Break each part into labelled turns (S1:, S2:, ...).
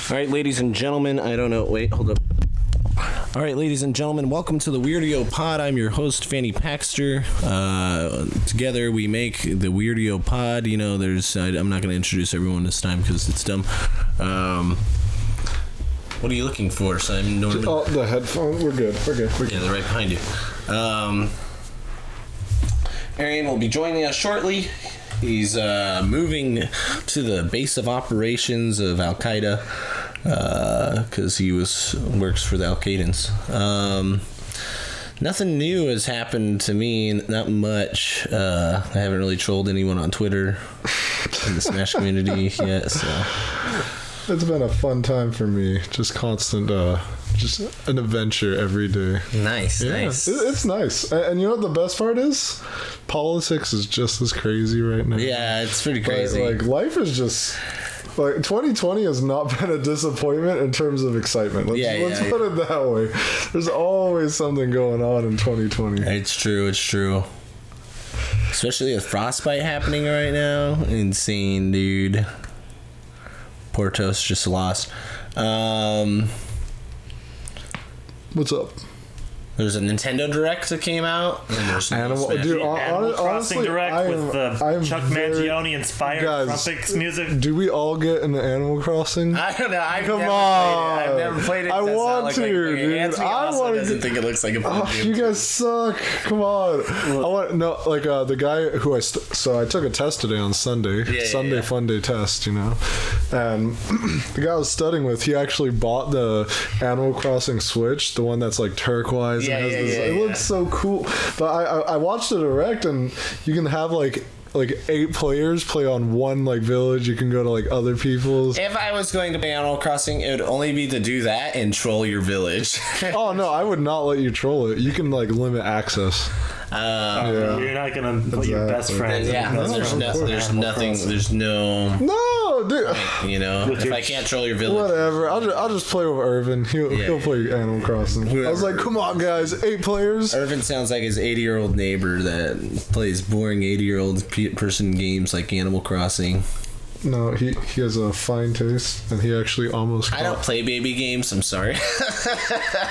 S1: All right, ladies and gentlemen, I don't know. Wait, hold up. All right, ladies and gentlemen, welcome to the Weirdio Pod. I'm your host, Fanny Paxter. Together we make the Weirdio Pod. You know, I'm not going to introduce everyone this time because it's dumb. What are you looking for, Simon Norman?
S2: Oh, the headphone. We're good.
S1: Yeah, they're right behind you. Arian will be joining us shortly. He's moving to the base of operations of Al Qaeda because he works for the Al Qaedans. Nothing new has happened to me. Not much. I haven't really trolled anyone on Twitter in the Smash community yet. So
S2: it's been a fun time for me. Just constant. Just an adventure every day.
S1: Nice.
S2: It's nice. And you know what the best part is? Politics is just as crazy right now.
S1: Yeah, it's pretty crazy.
S2: Like life is just... Like 2020 has not been a disappointment in terms of excitement. Let's put it that way. There's always something going on in 2020.
S1: It's true. Especially with Frostbite happening right now. Insane, dude. Portos just lost.
S2: What's up?
S1: There's a Nintendo Direct that came out.
S3: Animal Crossing Direct with Chuck Mangione inspired trumpets music.
S2: Do we all get into Animal Crossing?
S1: I don't know. I've never played it.
S2: I want to, dude.
S1: I doesn't think it looks like a fun game.
S2: You guys suck. Come on. The guy who I took a test today on Sunday. Sunday Fun Day test, you know. And the guy I was studying with, he actually bought the Animal Crossing Switch, the one that's like turquoise. It looks so cool. But I watched the Direct, and you can have like 8 players play on one like village. You can go to like other people's.
S1: If I was going to play Animal Crossing, it would only be to do that and troll your village.
S2: Oh no, I would not let you troll it. You can like limit access.
S3: You're not gonna put your best friends.
S1: There's nothing. There's no.
S2: No, dude.
S1: You know, if I can't troll your village,
S2: whatever. I'll just play with Irvin. He'll play Animal Crossing. I was like, come on, guys, 8 players.
S1: Irvin sounds like his 80-year-old neighbor that plays boring 80-year-old person games like Animal Crossing.
S2: No, he has a fine taste, and he actually almost...
S1: I don't play baby games, I'm sorry.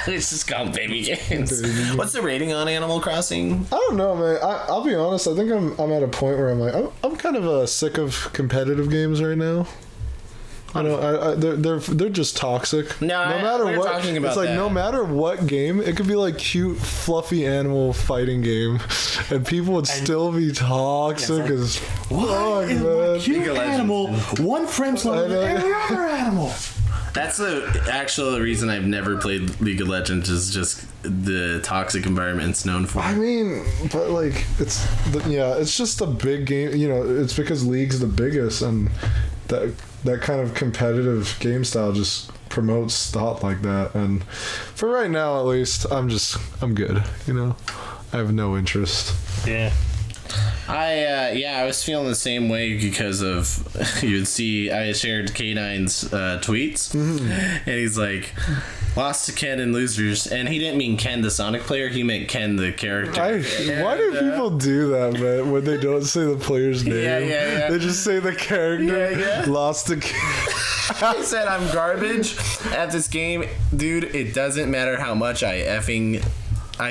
S1: It's just called baby games. What's the rating on Animal Crossing?
S2: I don't know, man. I'll be honest, I think I'm at a point where I'm like, I'm kind of sick of competitive games right now. I know they're just toxic.
S1: No matter what, talking about
S2: it's like that. No matter what game, it could be like cute, fluffy animal fighting game, and people would still be toxic as fuck, man.
S3: Cute animal, one friend slower than every other animal.
S1: That's the actual reason I've never played League of Legends, is just the toxic environment it's known for.
S2: I mean, but like it's just a big game. You know, it's because League's the biggest, and that kind of competitive game style just promotes thought like that. And for right now, at least, I'm good. You know, I have no interest.
S3: Yeah.
S1: I was feeling the same way because of, you'd see, I shared K9's tweets, and he's like, lost to Ken and losers, and he didn't mean Ken the Sonic player, he meant Ken the character.
S2: Why do people do that, man, when they don't say the player's name?
S1: Yeah.
S2: They just say the character, lost to Ken.
S1: I said I'm garbage at this game, dude. It doesn't matter how much I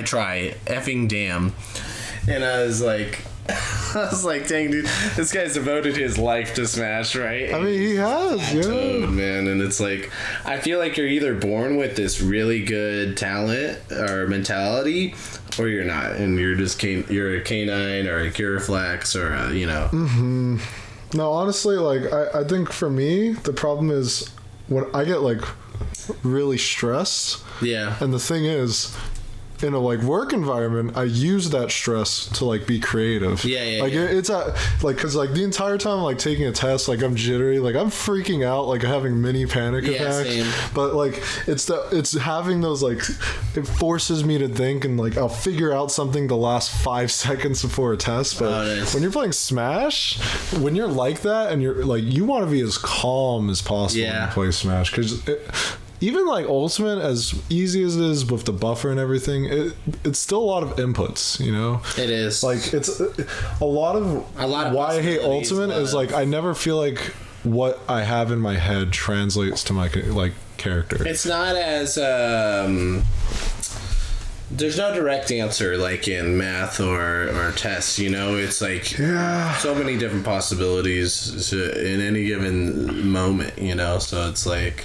S1: try, effing damn. And I was like, dang, dude, this guy's devoted his life to Smash, right?
S2: I mean, he has,
S1: Toad, man. And it's like, I feel like you're either born with this really good talent or mentality, or you're not, and you're a K9 or a Curiflax or a, you know.
S2: Mm-hmm. No, honestly, like I think for me, the problem is when I get like really stressed.
S1: Yeah.
S2: And the thing is, in a like work environment, I use that stress to like be creative. It's because like the entire time I'm like taking a test, like I'm jittery, like I'm freaking out, like having mini panic attacks. Same. But like it's having those, like, it forces me to think, and like I'll figure out something the last 5 seconds before a test. But when you're playing Smash, when you're like that, and you're like, you want to be as calm as possible when you play Smash, because even like Ultimate, as easy as it is with the buffer and everything, it's still a lot of inputs, you know?
S1: It is.
S2: Like, it's a lot of why I hate Ultimate is like, I never feel like what I have in my head translates to my like character.
S1: It's not as there's no direct answer like in math or tests, you know. It's like so many different possibilities in any given moment, you know. So it's like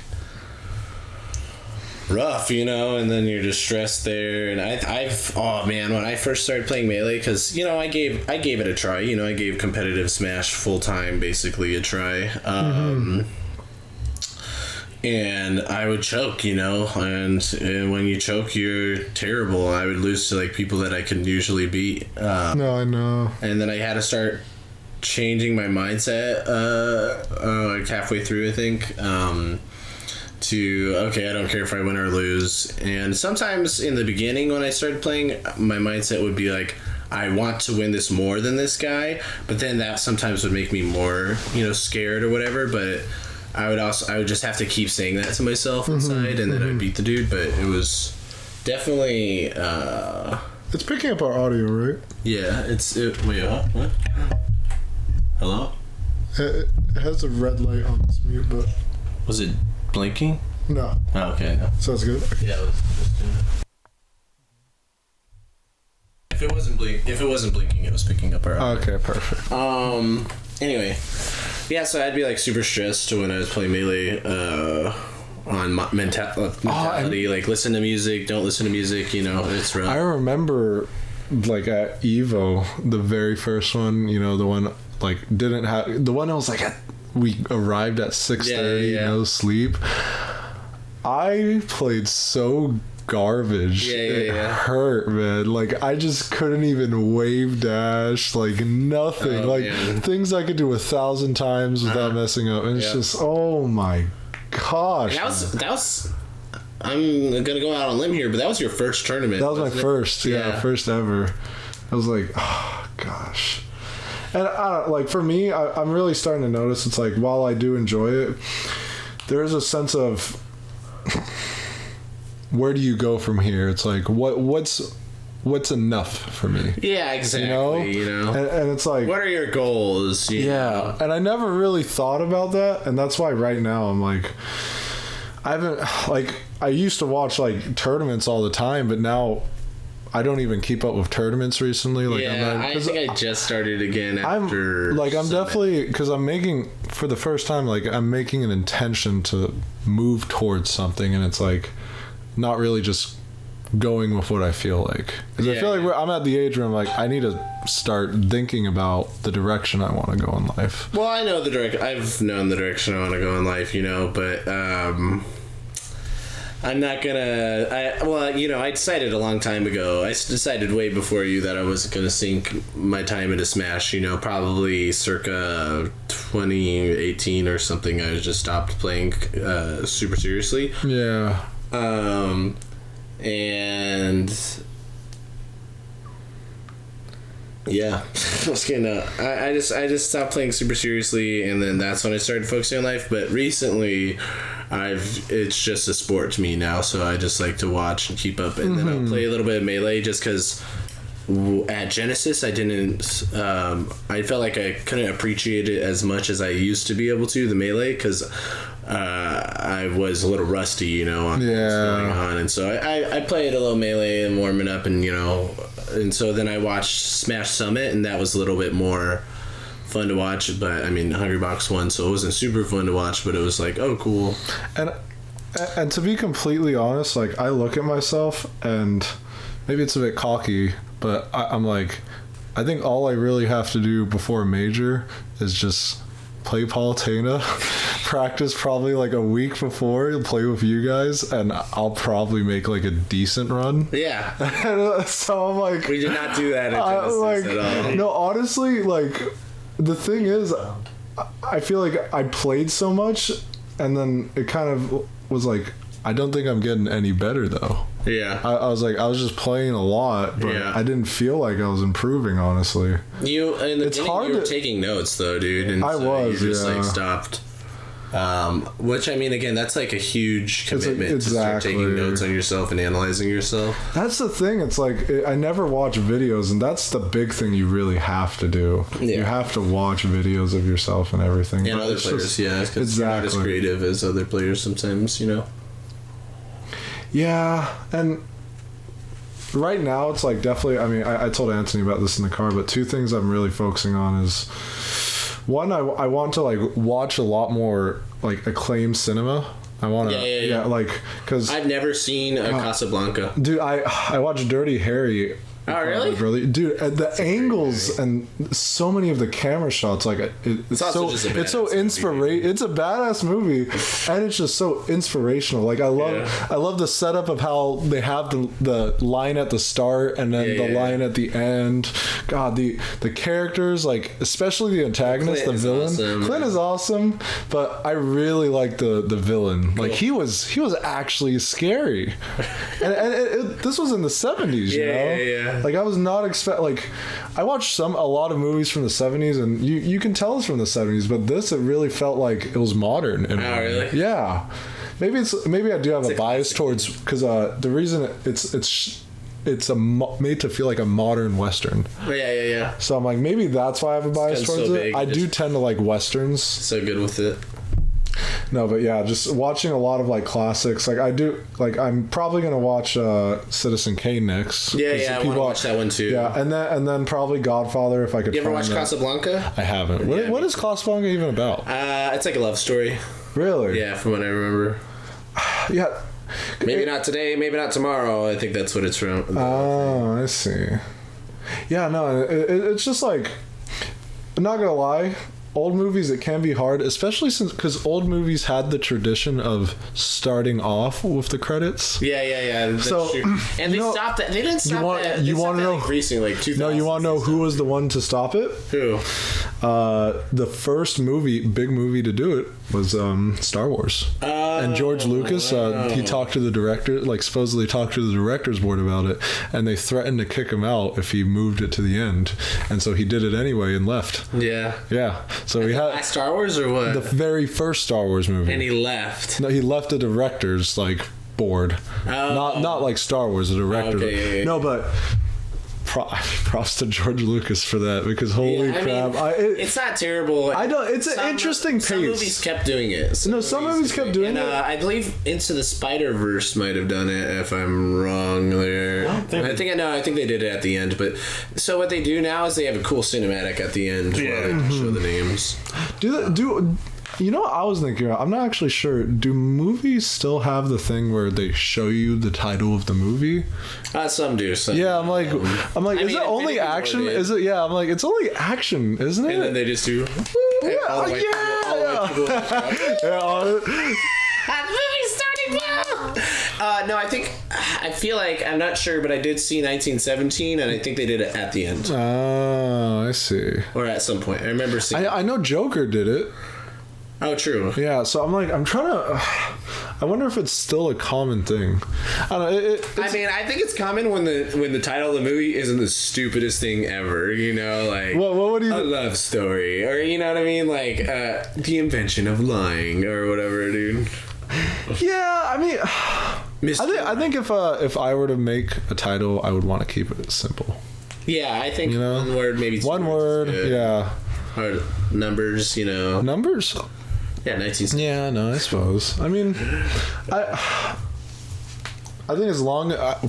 S1: rough, you know, and then you're just stressed there. And I've oh man, when I first started playing Melee, because you know I gave it a try, you know, I gave competitive Smash full time basically a try, and I would choke, you know, and when you choke, you're terrible. I would lose to like people that I could usually beat.
S2: No, I know.
S1: And then I had to start changing my mindset like halfway through, I think. To okay, I don't care if I win or lose. And sometimes in the beginning when I started playing, my mindset would be like, I want to win this more than this guy, but then that sometimes would make me more, you know, scared or whatever. But I would just have to keep saying that to myself inside, and then I'd beat the dude. But it was definitely
S2: it's picking up our audio, right?
S1: Yeah, wait, what? Hello?
S2: It has a red light on this mute, but
S1: was it blinking?
S2: No.
S1: Oh, okay, no.
S2: So it's good? Okay.
S1: Yeah, let's do it. If it wasn't blinking, it was picking up our audio.
S2: Okay, perfect.
S1: Anyway. Yeah, so I'd be like super stressed when I was playing Melee on mentality, like listen to music, don't listen to music, you know, it's rough.
S2: I remember like at Evo, the very first one, you know, the one like didn't have, the one I was like, we arrived at 6:30, no sleep. I played so garbage. It hurt, man. Like I just couldn't even wave dash, like nothing, things I could do 1,000 times without messing up, and it's just, oh my gosh.
S1: And that was I'm gonna go out on a limb here, but that was your first tournament.
S2: That was my first, first ever. I was like, oh gosh. And like for me, I'm really starting to notice, it's like while I do enjoy it, there is a sense of where do you go from here? It's like what's enough for me?
S1: Yeah, exactly. You know?
S2: And it's like,
S1: what are your goals? You know?
S2: And I never really thought about that, and that's why right now I'm like, I haven't, like, I used to watch like tournaments all the time, but now I don't even keep up with tournaments recently. Like,
S1: I think I just started again after.
S2: I'm definitely, because I'm making, for the first time, like I'm making an intention to move towards something, and it's like not really just going with what I feel like. Because I feel like I'm at the age where I'm like, I need to start thinking about the direction I want to go in life.
S1: Well, I know I've known the direction I want to go in life, you know, but I'm not gonna. I decided a long time ago. I decided way before you that I wasn't gonna sink my time into Smash. You know, probably circa 2018 or something. I just stopped playing super seriously.
S2: Yeah.
S1: And yeah, I just stopped playing super seriously, and then that's when I started focusing on life. But recently, it's just a sport to me now, so I just like to watch and keep up, and then I'll play a little bit of Melee just because at Genesis I didn't. I felt like I couldn't appreciate it as much as I used to be able to, the Melee, because I was a little rusty, you know, on what's going on, and so I played a little Melee and warming up, and you know, and so then I watched Smash Summit, and that was a little bit more fun to watch. But I mean, Hungrybox won, so it wasn't super fun to watch, but it was like, oh, cool.
S2: And to be completely honest, like I look at myself, and maybe it's a bit cocky, but I'm like, I think all I really have to do before a major is just play Palutena, practice probably like a week before, play with you guys, and I'll probably make like a decent run.
S1: Yeah.
S2: And so I'm like,
S1: we did not do that at Genesis at all.
S2: No, honestly, like the thing is, I feel like I played so much, and then it kind of was like, I don't think I'm getting any better though.
S1: Yeah.
S2: I was like, I was just playing a lot, but I didn't feel like I was improving, honestly.
S1: You were taking notes though, dude, and
S2: I was
S1: you just like stopped. Which, I mean, again, that's like a huge commitment to start taking notes on yourself and analyzing yourself.
S2: That's the thing. It's like, I never watch videos, and that's the big thing you really have to do. Yeah. You have to watch videos of yourself and everything.
S1: And other players, because you're not as creative as other players sometimes, you know?
S2: Yeah, and right now it's like definitely, I mean, I told Anthony about this in the car, but two things I'm really focusing on is, one, I want to like watch a lot more like acclaimed cinema. I want to, yeah, like, because
S1: I've never seen Casablanca.
S2: Dude, I watched Dirty Harry.
S1: Oh, really?
S2: Brother. Dude, the angles and so many of the camera shots, like it's so inspirational. It's a badass movie, and it's just so inspirational. Like I love the setup of how they have the line at the start and then the line at the end. God, the characters, like especially the antagonist, the villain. Awesome, Clint is awesome, but I really like the villain. Like he was actually scary, and this was in the 70s. You know? Yeah. Like I was not I watched a lot of movies from the 70s, and you can tell it's from the 70s, but it really felt like it was modern.
S1: Really?
S2: Yeah. Maybe I do have a bias towards, because the reason it's made to feel like a modern Western.
S1: Oh, yeah.
S2: So I'm like, maybe that's why I have a bias towards it. I do tend to like Westerns.
S1: So good with it.
S2: No, but yeah, just watching a lot of like classics. Like I do, like I'm probably gonna watch Citizen Kane next.
S1: Yeah, I want to watch that one too.
S2: Yeah, and then probably Godfather if I could.
S1: You ever watch Casablanca?
S2: I haven't. What is Casablanca even about?
S1: It's like a love story.
S2: Really?
S1: Yeah, from what I remember.
S2: Yeah.
S1: Maybe not today, maybe not tomorrow. I think that's what it's from.
S2: Oh, I see. Yeah, no, it's just like, I'm not gonna lie. Old movies, it can be hard, especially because old movies had the tradition of starting off with the credits.
S1: Yeah. That's true. And they stopped that. They didn't stop that. You want to know? Increasing like 2000.
S2: No, you want to know who was the one to stop it?
S1: Who?
S2: The first big movie to do it was Star Wars. And George Lucas, he talked to the director, like supposedly talked to the director's board about it, and they threatened to kick him out if he moved it to the end, and so he did it anyway and left. Yeah. So we had
S1: Star Wars or what?
S2: The very first Star Wars movie.
S1: And he left.
S2: No, he left the director's like board. Not like Star Wars, the director.
S1: Okay.
S2: No, but props to George Lucas for that, because holy crap,
S1: it's not terrible.
S2: I don't. It's an interesting pace.
S1: Some movies kept doing it. Some movies kept doing it. I believe Into the Spider-Verse might have done it. If I'm wrong, there. I think they did it at the end. But so what they do now is they have a cool cinematic at the end where they can show the names.
S2: You know what I was thinking about? I'm not actually sure. Do movies still have the thing where they show you the title of the movie?
S1: Some do. Some.
S2: Yeah, I'm like, is it only action? Is it? Yeah, I'm like, it's only action, isn't it?
S1: And then they just do. Movie's starting now. No, I feel like, I'm not sure, but I did see 1917, and I think they did it at the end.
S2: Oh, I see.
S1: Or at some point. I remember seeing.
S2: I know Joker did it.
S1: Oh, true.
S2: Yeah, so I'm trying to. I wonder if it's still a common thing. I don't know.
S1: I think it's common when the title of the movie isn't the stupidest thing ever. You know, like
S2: what would you?
S1: A love story, or you know what I mean, like the invention of lying, or whatever, dude.
S2: Yeah, I mean, I think if I were to make a title, I would want to keep it simple.
S1: Yeah, I think one word, maybe
S2: one word. Yeah.
S1: Or numbers,
S2: Numbers.
S1: Yeah, 19.
S2: Yeah, no, I suppose. I mean, I think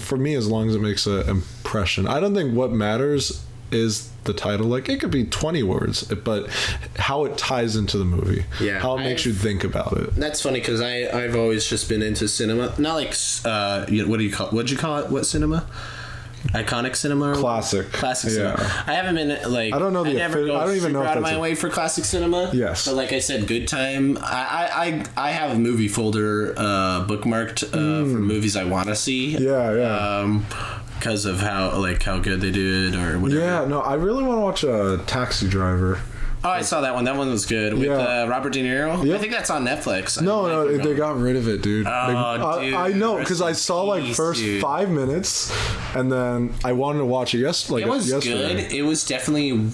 S2: for me, as long as it makes an impression, I don't think what matters is the title. Like, it could be 20 words, but how it ties into the movie. Yeah. How it makes you think about it.
S1: That's funny, because I've always just been into cinema. Not like, what'd you call it? What cinema? Iconic cinema?
S2: Classic
S1: cinema. I haven't been like,
S2: I don't know.
S1: I don't even know out of my way for classic cinema.
S2: Yes.
S1: But like I said, good time. I have a movie folder bookmarked for movies I want to see.
S2: Yeah.
S1: Because of how good they do it or whatever.
S2: Yeah. No, I really want to watch a Taxi Driver.
S1: Oh, I saw that one. That one was good. With Robert De Niro? Yep. I think that's on Netflix.
S2: No, they got rid of it, dude.
S1: Oh, dude.
S2: I know, because I saw first 5 minutes, and then I wanted to watch it yesterday.
S1: It was good. It was definitely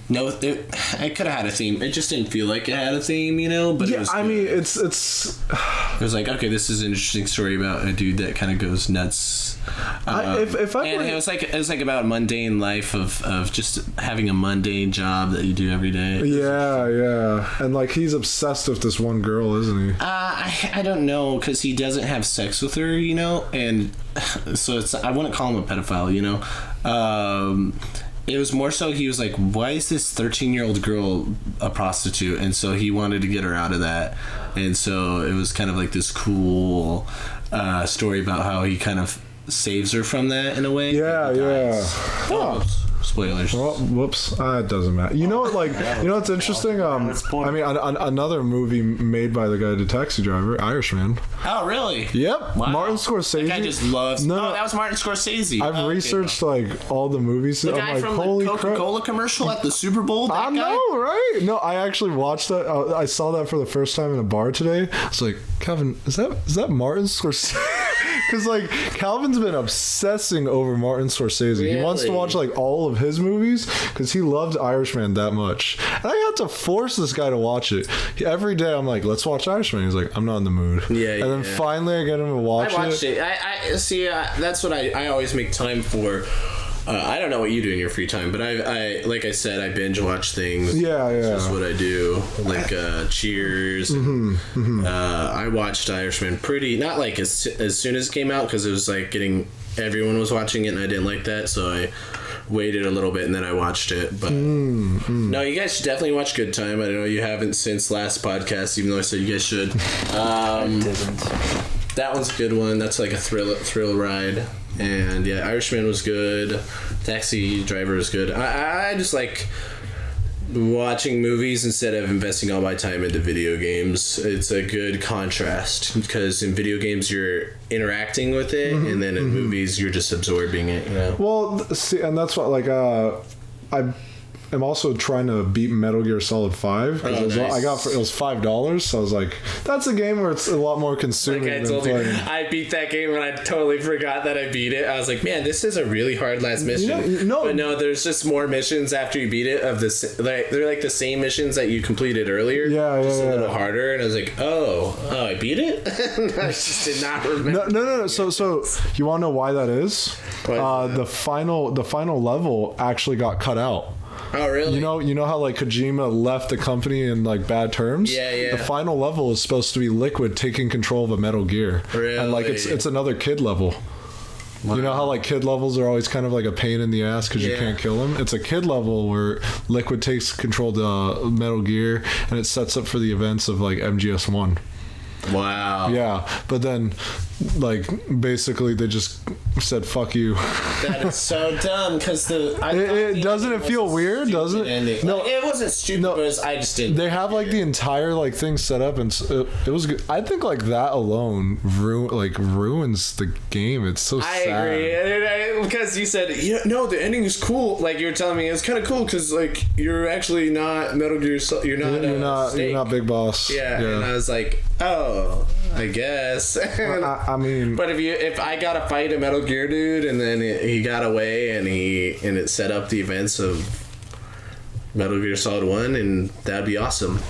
S1: No, I could have had a theme. It just didn't feel like it had a theme, you know. But
S2: yeah,
S1: it was
S2: I mean, it's.
S1: It was like, okay, this is an interesting story about a dude that kind of goes nuts. It was like about mundane life of just having a mundane job that you do every day.
S2: Yeah, and like he's obsessed with this one girl, isn't he?
S1: I don't know, because he doesn't have sex with her, you know, and so I wouldn't call him a pedophile, you know. It was more so he was like, why is this 13-year-old girl a prostitute? And so he wanted to get her out of that. And so it was kind of like this cool story about how he kind of saves her from that in a way.
S2: Yeah.
S1: Oh. Spoilers.
S2: Well, whoops. It doesn't matter. You know what? Like, you know what's interesting? I mean, another movie made by the guy, the Taxi Driver, Irishman.
S1: Oh, really?
S2: Yep. Wow. Martin Scorsese.
S1: That guy just loves. No, that was Martin Scorsese.
S2: I've researched like all the movies.
S1: The guy from the Coca-Cola commercial at the Super Bowl.
S2: I know, right? No, I actually watched that. I saw that for the first time in a bar today. I was like, Calvin, is that Martin Scorsese? Because like Calvin's been obsessing over Martin Scorsese. Really? He wants to watch like all of his movies because he loved Irishman that much. And I had to force this guy to watch it. Every day I'm like, let's watch Irishman. He's like, I'm not in the mood.
S1: Yeah.
S2: And then finally I get him to watch it.
S1: I watched it. I see. That's what I always make time for. I don't know what you do in your free time, but I like I said, I binge watch things.
S2: Yeah.
S1: That's just what I do. Like Cheers. I watched Irishman not like as soon as it came out, because it was like everyone was watching it and I didn't like that, so I waited a little bit and then I watched it. But no, you guys should definitely watch Good Time. I know you haven't since last podcast, even though I said you guys should. I didn't. That one's a good one. That's like a thrill ride. And yeah, Irishman was good. Taxi Driver was good. I just like watching movies instead of investing all my time into video games. It's a good contrast, because in video games you're interacting with it, and then in movies you're just absorbing it, you know?
S2: Well, see, and that's what like I'm also trying to beat Metal Gear Solid 5. Nice. It was $5, so I was like, that's a game where it's a lot more consuming. Like I told you,
S1: I beat that game and I totally forgot that I beat it. I was like, man, this is a really hard last mission. But no, there's just more missions after you beat it of this. Like they're like the same missions that you completed earlier. Just a little harder. And I was like, oh, I beat it. I just did not remember.
S2: No. So you want to know why that is? The final level actually got cut out.
S1: Oh, really?
S2: You know how like Kojima left the company in like bad terms?
S1: Yeah.
S2: The final level is supposed to be Liquid taking control of a Metal Gear.
S1: Really?
S2: And like it's another kid level. Wow. You know how like kid levels are always kind of like a pain in the ass because you can't kill them? It's a kid level where Liquid takes control of the Metal Gear, and it sets up for the events of like MGS1.
S1: Wow.
S2: Yeah, but then like basically they just said fuck you.
S1: That is so dumb, because
S2: doesn't it feel weird? Doesn't it?
S1: No, it wasn't stupid. But I just didn't.
S2: They have like the entire like thing set up, and it was good. I think like that alone ruins the game. It's so sad.
S1: I agree, because you said the ending is cool. Like you were telling me it's kind of cool because like you're actually not Metal Gear. You're not Big Boss. Yeah, and I was like, oh, I guess.
S2: I mean,
S1: but if I gotta fight a Metal Gear dude and then he got away and it set up the events of Metal Gear Solid 1, and that'd be awesome.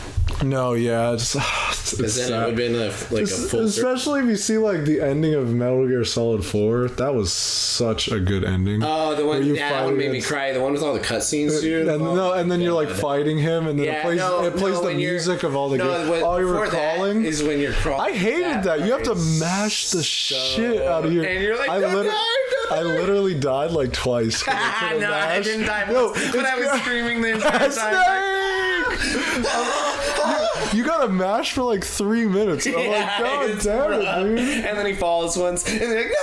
S2: No, yeah,
S1: it's then it would have been a full
S2: especially if you see like the ending of Metal Gear Solid 4. That was such a good ending.
S1: Oh, the one that one made me cry. The one with all the cutscenes, dude.
S2: And then you're like fighting him, and then it plays the music of all the games. Oh, you were crawling.
S1: Is when you're crawling.
S2: I hated that. You have to mash the shit out of your.
S1: And you're like,
S2: I literally died like twice.
S1: I didn't die once, but I was screaming the entire time.
S2: You gotta mash for like 3 minutes. I'm like, God damn it, dude.
S1: And then he falls once, and they're like,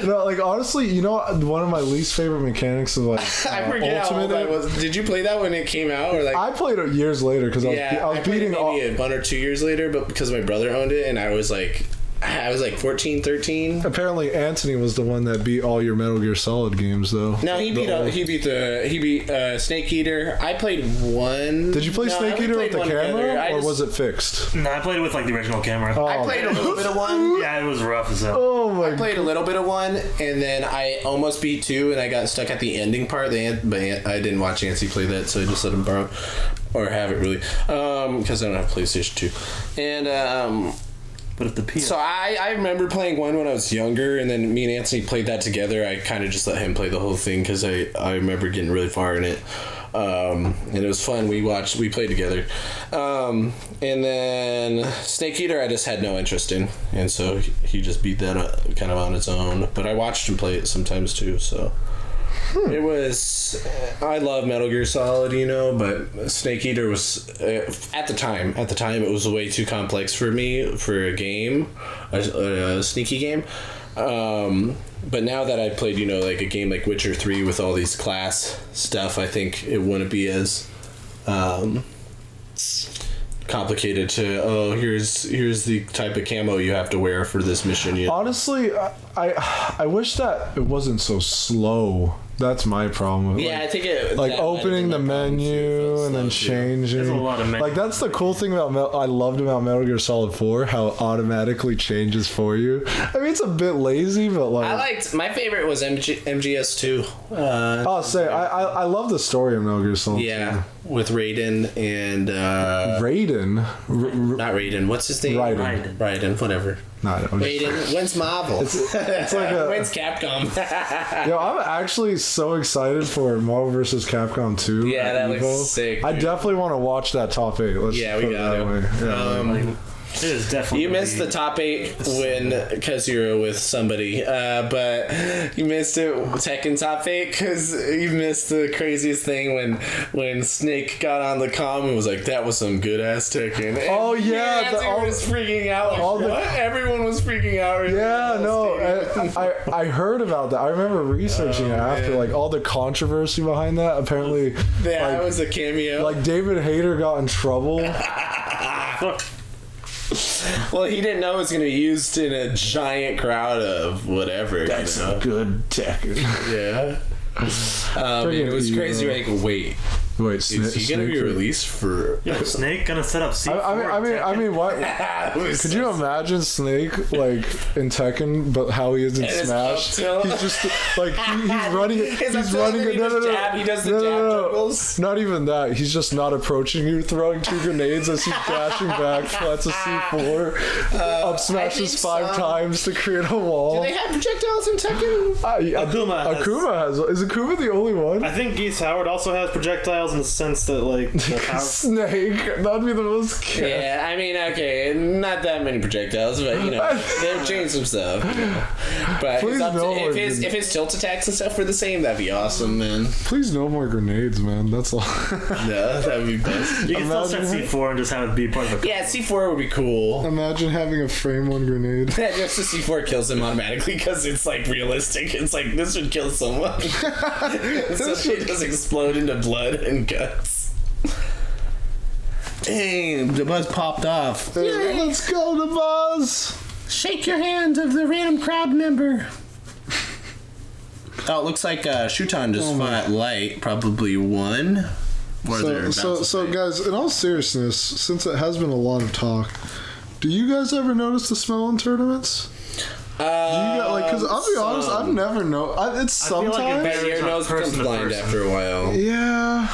S1: no.
S2: No, like honestly, you know, one of my least favorite mechanics of like
S1: I forget how old I was. Did you play that when it came out, or like?
S2: I played it years later because I was beating
S1: maybe 1 or 2 years later, but because my brother owned it, and I was like, I was like 14, 13.
S2: Apparently, Anthony was the one that beat all your Metal Gear Solid games, though.
S1: No, he beat Snake Eater. I played one.
S2: Did you play Snake Eater with the camera, or was it fixed?
S3: No, I played it with like the original camera.
S1: I played a little bit of one.
S3: Yeah, it was rough as hell.
S2: Oh my!
S1: I played a little bit of one, and then I almost beat 2, and I got stuck at the ending part. But I didn't watch Nancy play that, so I just let him borrow or have it really, because I don't have PlayStation 2, and
S3: But if the PS...
S1: So I remember playing one when I was younger, and then me and Anthony played that together. I kind of just let him play the whole thing because I remember getting really far in it, and it was fun. We played together, and then Snake Eater I just had no interest in, and so he just beat that kind of on its own. But I watched him play it sometimes too, so. It was... I love Metal Gear Solid, but Snake Eater was... at the time, it was way too complex for me for a game, a sneaky game. But now that I played, like a game like Witcher 3 with all these class stuff, I think it wouldn't be as... complicated to here's the type of camo you have to wear for this mission.
S2: Honestly, I wish that it wasn't so slow. That's my problem.
S1: Yeah, I think it
S2: opening the menu and then changing.
S3: There's a lot of menus.
S2: That's the cool thing about I loved about Metal Gear Solid 4, how it automatically changes for you. I mean, it's a bit lazy, but
S1: my favorite was MGS2.
S2: I love the story of Metal Gear Solid 2.
S1: Yeah, with Raiden and
S2: Raiden.
S1: Not Raiden. What's his name? Raiden. Whatever. Raiden. When's Marvel? It's like when's Capcom?
S2: I'm actually so excited for Marvel vs. Capcom 2.
S1: Yeah, that looks sick.
S2: I definitely want to watch that top 8.
S1: We got it.
S3: It is definitely.
S1: You missed the top 8 because you were with somebody, but you missed it Tekken top 8 because you missed the craziest thing when Snake got on the comm and was like, "That was some good ass Tekken." And everyone was freaking out. Everyone was freaking out.
S2: I heard about that. I remember researching it after all the controversy behind that. Apparently,
S1: it was a cameo.
S2: David Hayter got in trouble.
S1: Well, he didn't know it was going to be used in a giant crowd of whatever.
S2: That's a good Tekken.
S1: Yeah. It was crazy. Wait, is he going to be released for...
S3: Snake going to set up C4?
S2: I mean, what? Could you imagine Snake, in Tekken, but how he is in Smash? He's just, he's running... He's running...
S1: He does the jab juggles.
S2: Not even that. He's just not approaching you, throwing 2 grenades as he's dashing back, plants a C4, up smashes 5 times to create a wall.
S1: Do they have projectiles in Tekken?
S2: Akuma has... Is Akuma the only one?
S3: I think Geese Howard also has projectiles in the sense that
S2: Snake, that'd be the most
S1: yeah, I mean, okay, not that many projectiles, but they've changed some stuff. But if his tilt attacks and stuff were the same, that'd be awesome, man.
S2: Please no more grenades, man. That's all.
S1: No, that'd be best.
S3: You can still set C4 and just have it be part of a...
S1: Yeah, C4 would be cool.
S2: Imagine having a frame 1 grenade.
S1: Just the C4 kills him automatically because it's realistic. It's this would kill someone. So it just explode into blood and guts. Dang, the buzz popped off.
S2: Hey, let's go, the buzz.
S1: Shake your hand of the random crowd member. Oh, it looks like Shuton just fought Light, probably won.
S2: So guys, in all seriousness, since it has been a lot of talk, do you guys ever notice the smell in tournaments? Because I'll be honest, I've never known. It's sometimes.
S3: I feel like
S1: your nose becomes blind after a while.
S2: Yeah.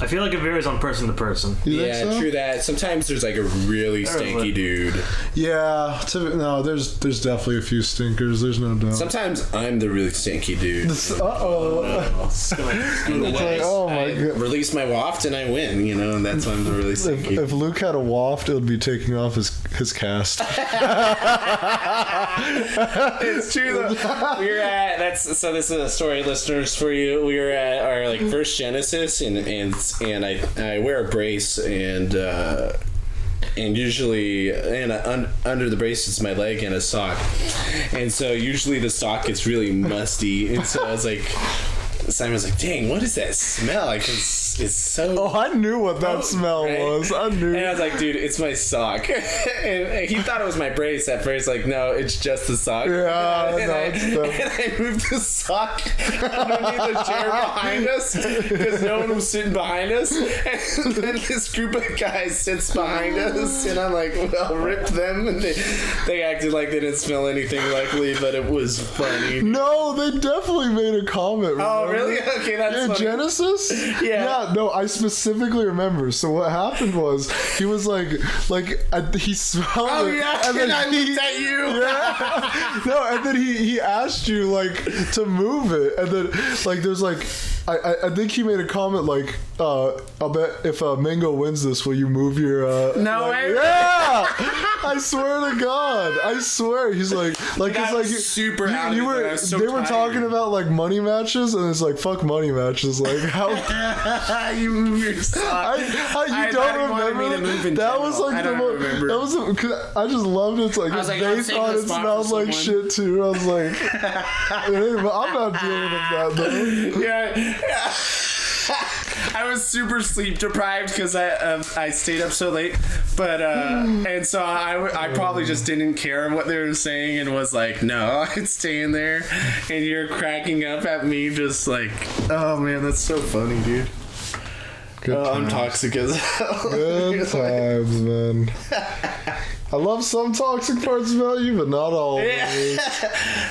S3: I feel like it varies on person to person.
S1: Yeah, true that. Sometimes there's a really stinky dude.
S2: Yeah, there's definitely a few stinkers. There's no doubt.
S1: Sometimes I'm the really stinky dude.
S2: Oh my god!
S1: Release my waft and I win. And that's why I'm the really stinky.
S2: If Luke had a waft, it would be taking off his cast.
S1: It's true though. This is a story, listeners, for you. We were at our first Genesis and I wear a brace and usually under the brace is my leg and a sock, and so usually the sock gets really musty, and so I was like, Simon's like, dang, what is that smell? I can is so.
S2: Oh, I knew what that smell was. I knew.
S1: And I was like, dude, it's my sock. And he thought it was my brace at first. Like, no, it's just the sock.
S2: Yeah,
S1: and I moved the sock underneath the chair behind us because no one was sitting behind us. And then this group of guys sits behind us, and I'm like, well, rip them. And they acted like they didn't smell anything likely, but it was funny.
S2: No, they definitely made a comment. Remember?
S1: Oh, really? Okay, that's funny.
S2: Genesis? Yeah, no, I specifically remember. So what happened was he was like he smelled
S1: it. Oh,
S2: yeah,
S1: and then I looked at you.
S2: Yeah. No, and then he asked you, like, to move it. And then, like, there's, like, I think he made a comment like, I'll bet if Mango wins this, will you move your...
S1: No way.
S2: Yeah! I swear to God. I swear. He's like it's like...
S1: super out of it.
S2: They were talking about, like, money matches, and it's like, fuck money matches. Like, how...
S1: you move your sock.
S2: You don't remember? That was, like, the most... That was... Cause I just loved it. It's like, they thought it smelled like shit, too. I was like... I'm not dealing with that, though.
S1: Yeah. I was super sleep deprived because I stayed up so late, but and so I probably just didn't care what they were saying and was like, no, I'm staying there, and you're cracking up at me just like, oh man, that's so funny, dude. I'm toxic as hell.
S2: Good times, man. I love some toxic parts about you, but not all.
S1: Yeah.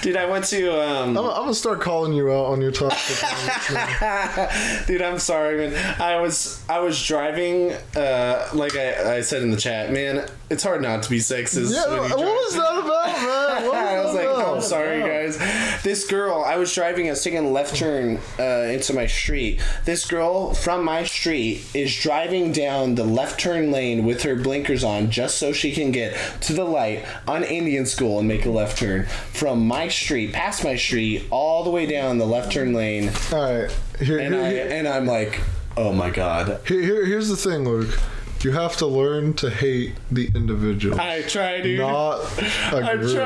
S1: Dude, I went to...
S2: I'm gonna start calling you out on your toxic parts.
S1: Dude, I'm sorry, man. I was driving, like I said in the chat, man, it's hard not to be sexist.
S2: Yeah, what was that about, man?
S1: I was like, oh, I'm sorry, guys. This girl, I was driving, I was taking a left turn into my street. This girl from my street is driving down the left turn lane with her blinkers on just so she can get to the light on Indian School and make a left turn from my street, past my street, all the way down the left turn lane.
S2: All right.
S1: And I'm like, oh my God.
S2: Here's the thing, Luke. You have to learn to hate the individual.
S1: I try, dude.
S2: Not a group.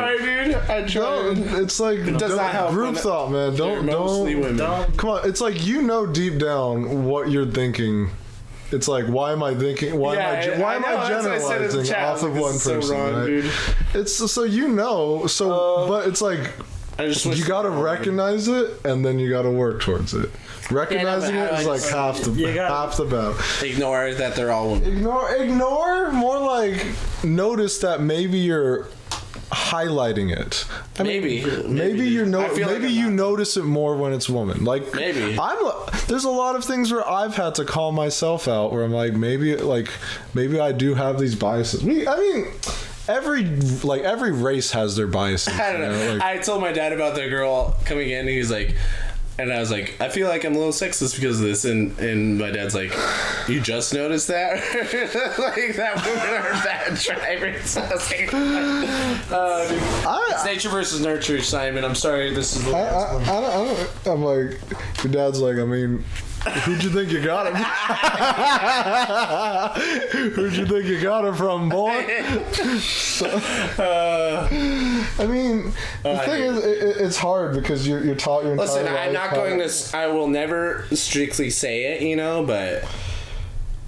S1: I try.
S2: No, it's like
S1: it does not help
S2: group thought, man. Don't. Come on. It's like, you know deep down what you're thinking. It's like, why am I thinking? Why am I generalizing off of one person? So wrong, right? Dude. It's so you know. So, but it's like, you got to recognize it, and then you got to work towards it. Recognizing it is like half the battle.
S1: Ignore that they're all women.
S2: Ignore. More like, notice that maybe you're highlighting it. Maybe you notice it more when it's woman. Like, maybe there's a lot of things where I've had to call myself out where I'm like, maybe I do have these biases. I mean, every race has their biases.
S1: I don't know. Like, I told my dad about the girl coming in, and he was like, and I was like, I feel like I'm a little sexist because of this, and my dad's like, you just noticed that? Like, that women are bad drivers. I was like, it's nature versus nurture, Simon. I'm sorry, this is the last one.
S2: I'm like, your dad's like, I mean, who'd you think you got it from? Who'd you think you got it from, boy? So, I mean, the thing is, it's hard because you're taught your entire life.
S1: Listen, I'm not going to... I will never strictly say it, you know, but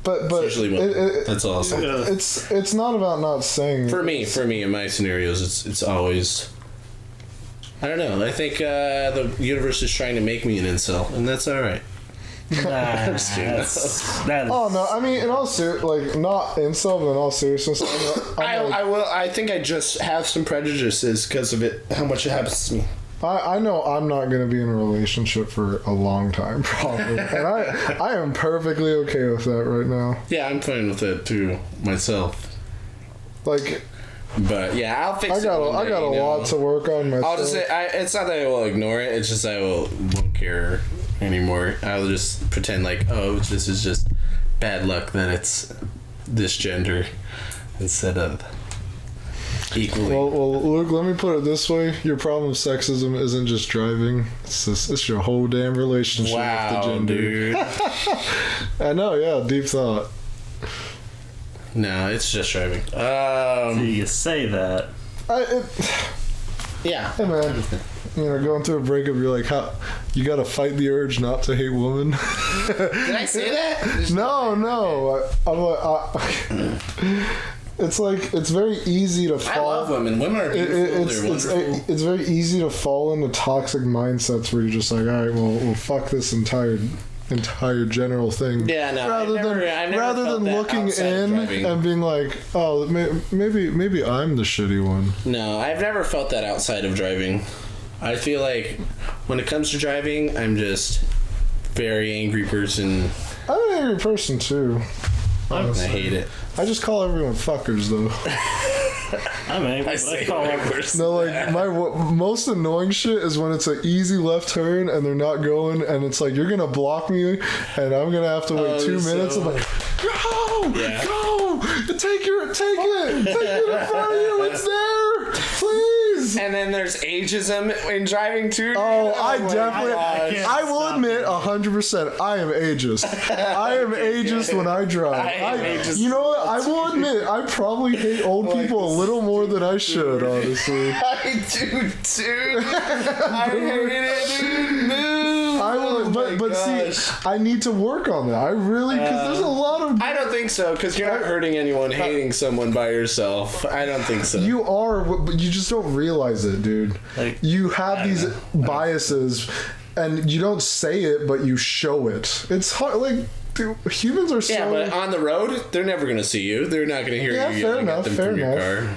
S1: it's usually that's awesome.
S2: It's not about not saying.
S1: For me, in my scenarios, it's always... I don't know. I think the universe is trying to make me an incel, and that's all right.
S2: Oh no! I mean, in all like, not incel, but in all seriousness,
S1: I think I just have some prejudices because of it. How much it happens to me.
S2: I know I'm not going to be in a relationship for a long time, probably, and I am perfectly okay with that right now.
S1: Yeah, I'm fine with that too myself.
S2: Like.
S1: But yeah, I'll fix it.
S2: I got a lot to work on myself.
S1: I'll just say, it's not that I will ignore it. It's just I won't care anymore. I'll just pretend like, oh, this is just bad luck that it's this gender instead of equally.
S2: Well, Luke, let me put it this way: your problem with sexism isn't just driving; it's your whole damn relationship with the gender. Dude. I know, yeah, deep thought.
S1: No, it's just driving.
S3: So you say that.
S1: Yeah.
S2: Hey, man. going through a breakup, you're like, how you gotta fight the urge not to hate women.
S1: Did I say that?
S2: No. It's like, it's very easy to fall.
S1: I love women. Women are beautiful. They're wonderful.
S2: It's very easy to fall into toxic mindsets where you're just like, all right, well, fuck this entire general thing.
S1: Yeah, no.
S2: Rather than looking in and being like, oh, maybe I'm the shitty one.
S1: No, I've never felt that outside of driving. I feel like when it comes to driving, I'm just very angry person.
S2: I'm an angry person too.
S1: Honestly. I hate it.
S2: I just call everyone fuckers though.
S3: I'm angry. I call fuckers.
S2: No, like my most annoying shit is when it's an easy left turn and they're not going, and it's like you're gonna block me, and I'm gonna have to wait 2 minutes. I'm like, go, take it in front of you. It's there, please.
S1: And then there's ageism in driving too.
S2: Oh, I will admit 100%. I am ageist. I am ageist when I drive. You know what? I will admit I probably hate old people a little more than I should. Honestly,
S1: I do too. I hate it, dude.
S2: But see, I need to work on that. I really, because there's a lot of.
S1: I don't think so, because you're not hurting anyone hating someone by yourself. I don't think so.
S2: You are, but you just don't realize it, dude. Like, you have these biases, and you don't say it, but you show it. It's hard, like. Dude, humans are so...
S1: Yeah, but on the road, they're never going to see you. They're not going to hear you yelling at them from your car.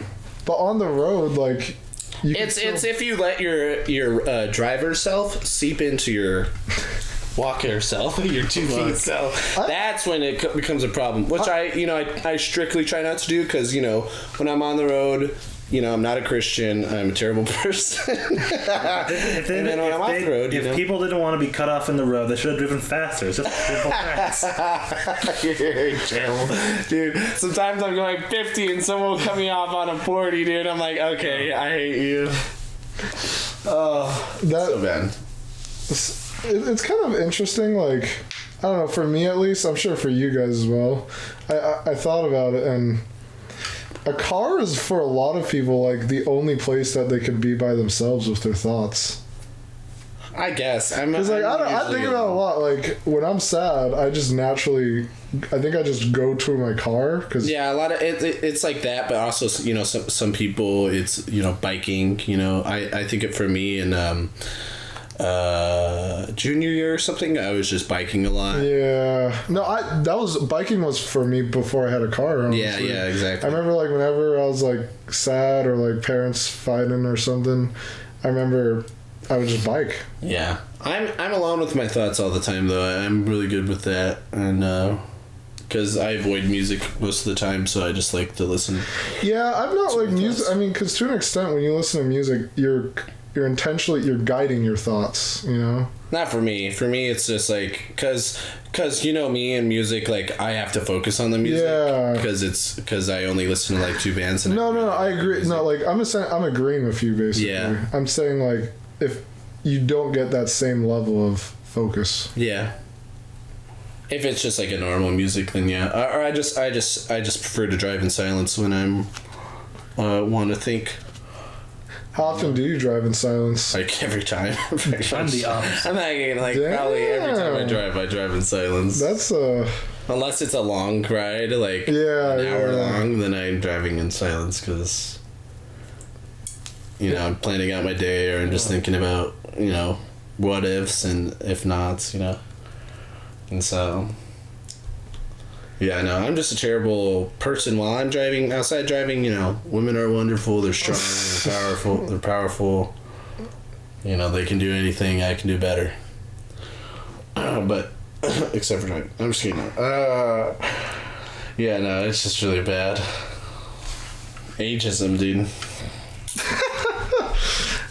S2: But on the road, like...
S1: It's if you let your driver self seep into your walker self, your 2 feet self. That's when it becomes a problem. Which I strictly try not to do, because, when I'm on the road... I'm not a Christian. I'm a terrible person. If
S3: people didn't want to be cut off in the road, they should have driven faster. It's just simple facts.
S1: You're terrible. Dude, sometimes I'm going 50 and someone will cut me off on a 40, dude. I'm like, okay, I hate you. Oh, that's so bad.
S2: It's kind of interesting, like, I don't know, for me at least, I'm sure for you guys as well. I thought about it, and... A car is, for a lot of people, like, the only place that they could be by themselves with their thoughts.
S1: I guess. I
S2: think about it a lot. Like, when I'm sad, I just naturally... I think I just go to my car. Cause
S1: yeah, a lot of... It's like that, but also, some people, it's, biking, I think it for me, and... junior year or something, I was just biking a lot.
S2: Yeah. No, biking was for me before I had a car, honestly.
S1: Yeah, exactly.
S2: I remember, like, whenever I was, like, sad or, like, parents fighting or something, I remember I would just bike.
S1: Yeah. I'm alone with my thoughts all the time, though. I'm really good with that, and because I avoid music most of the time, so I just like to listen.
S2: Yeah, I'm not like music. I mean, because to an extent, when you listen to music, you're guiding your thoughts,
S1: Not for me. For me, it's just like, because me and music, like, I have to focus on the music.
S2: Yeah.
S1: Because I only listen to, like, 2 bands. And
S2: no, I agree. No, like, I'm agreeing with you, basically.
S1: Yeah.
S2: I'm saying, like, if you don't get that same level of focus.
S1: Yeah. If it's just, like, a normal music, then yeah. Or I just prefer to drive in silence when I'm, want to think.
S2: How often do you drive in silence?
S1: Like every time.
S3: I'm the opposite.
S1: I'm like probably every time I drive in silence.
S2: That's
S1: unless it's a long ride, like an hour long, then I'm driving in silence because I'm planning out my day, or I'm just thinking about what ifs and if nots, and so. Yeah, no, I'm just a terrible person while I'm driving. Outside driving, women are wonderful. They're strong. They're powerful. They can do anything. I can do better. But except for driving, I'm just kidding. Yeah, no, it's just really bad. Ageism, dude.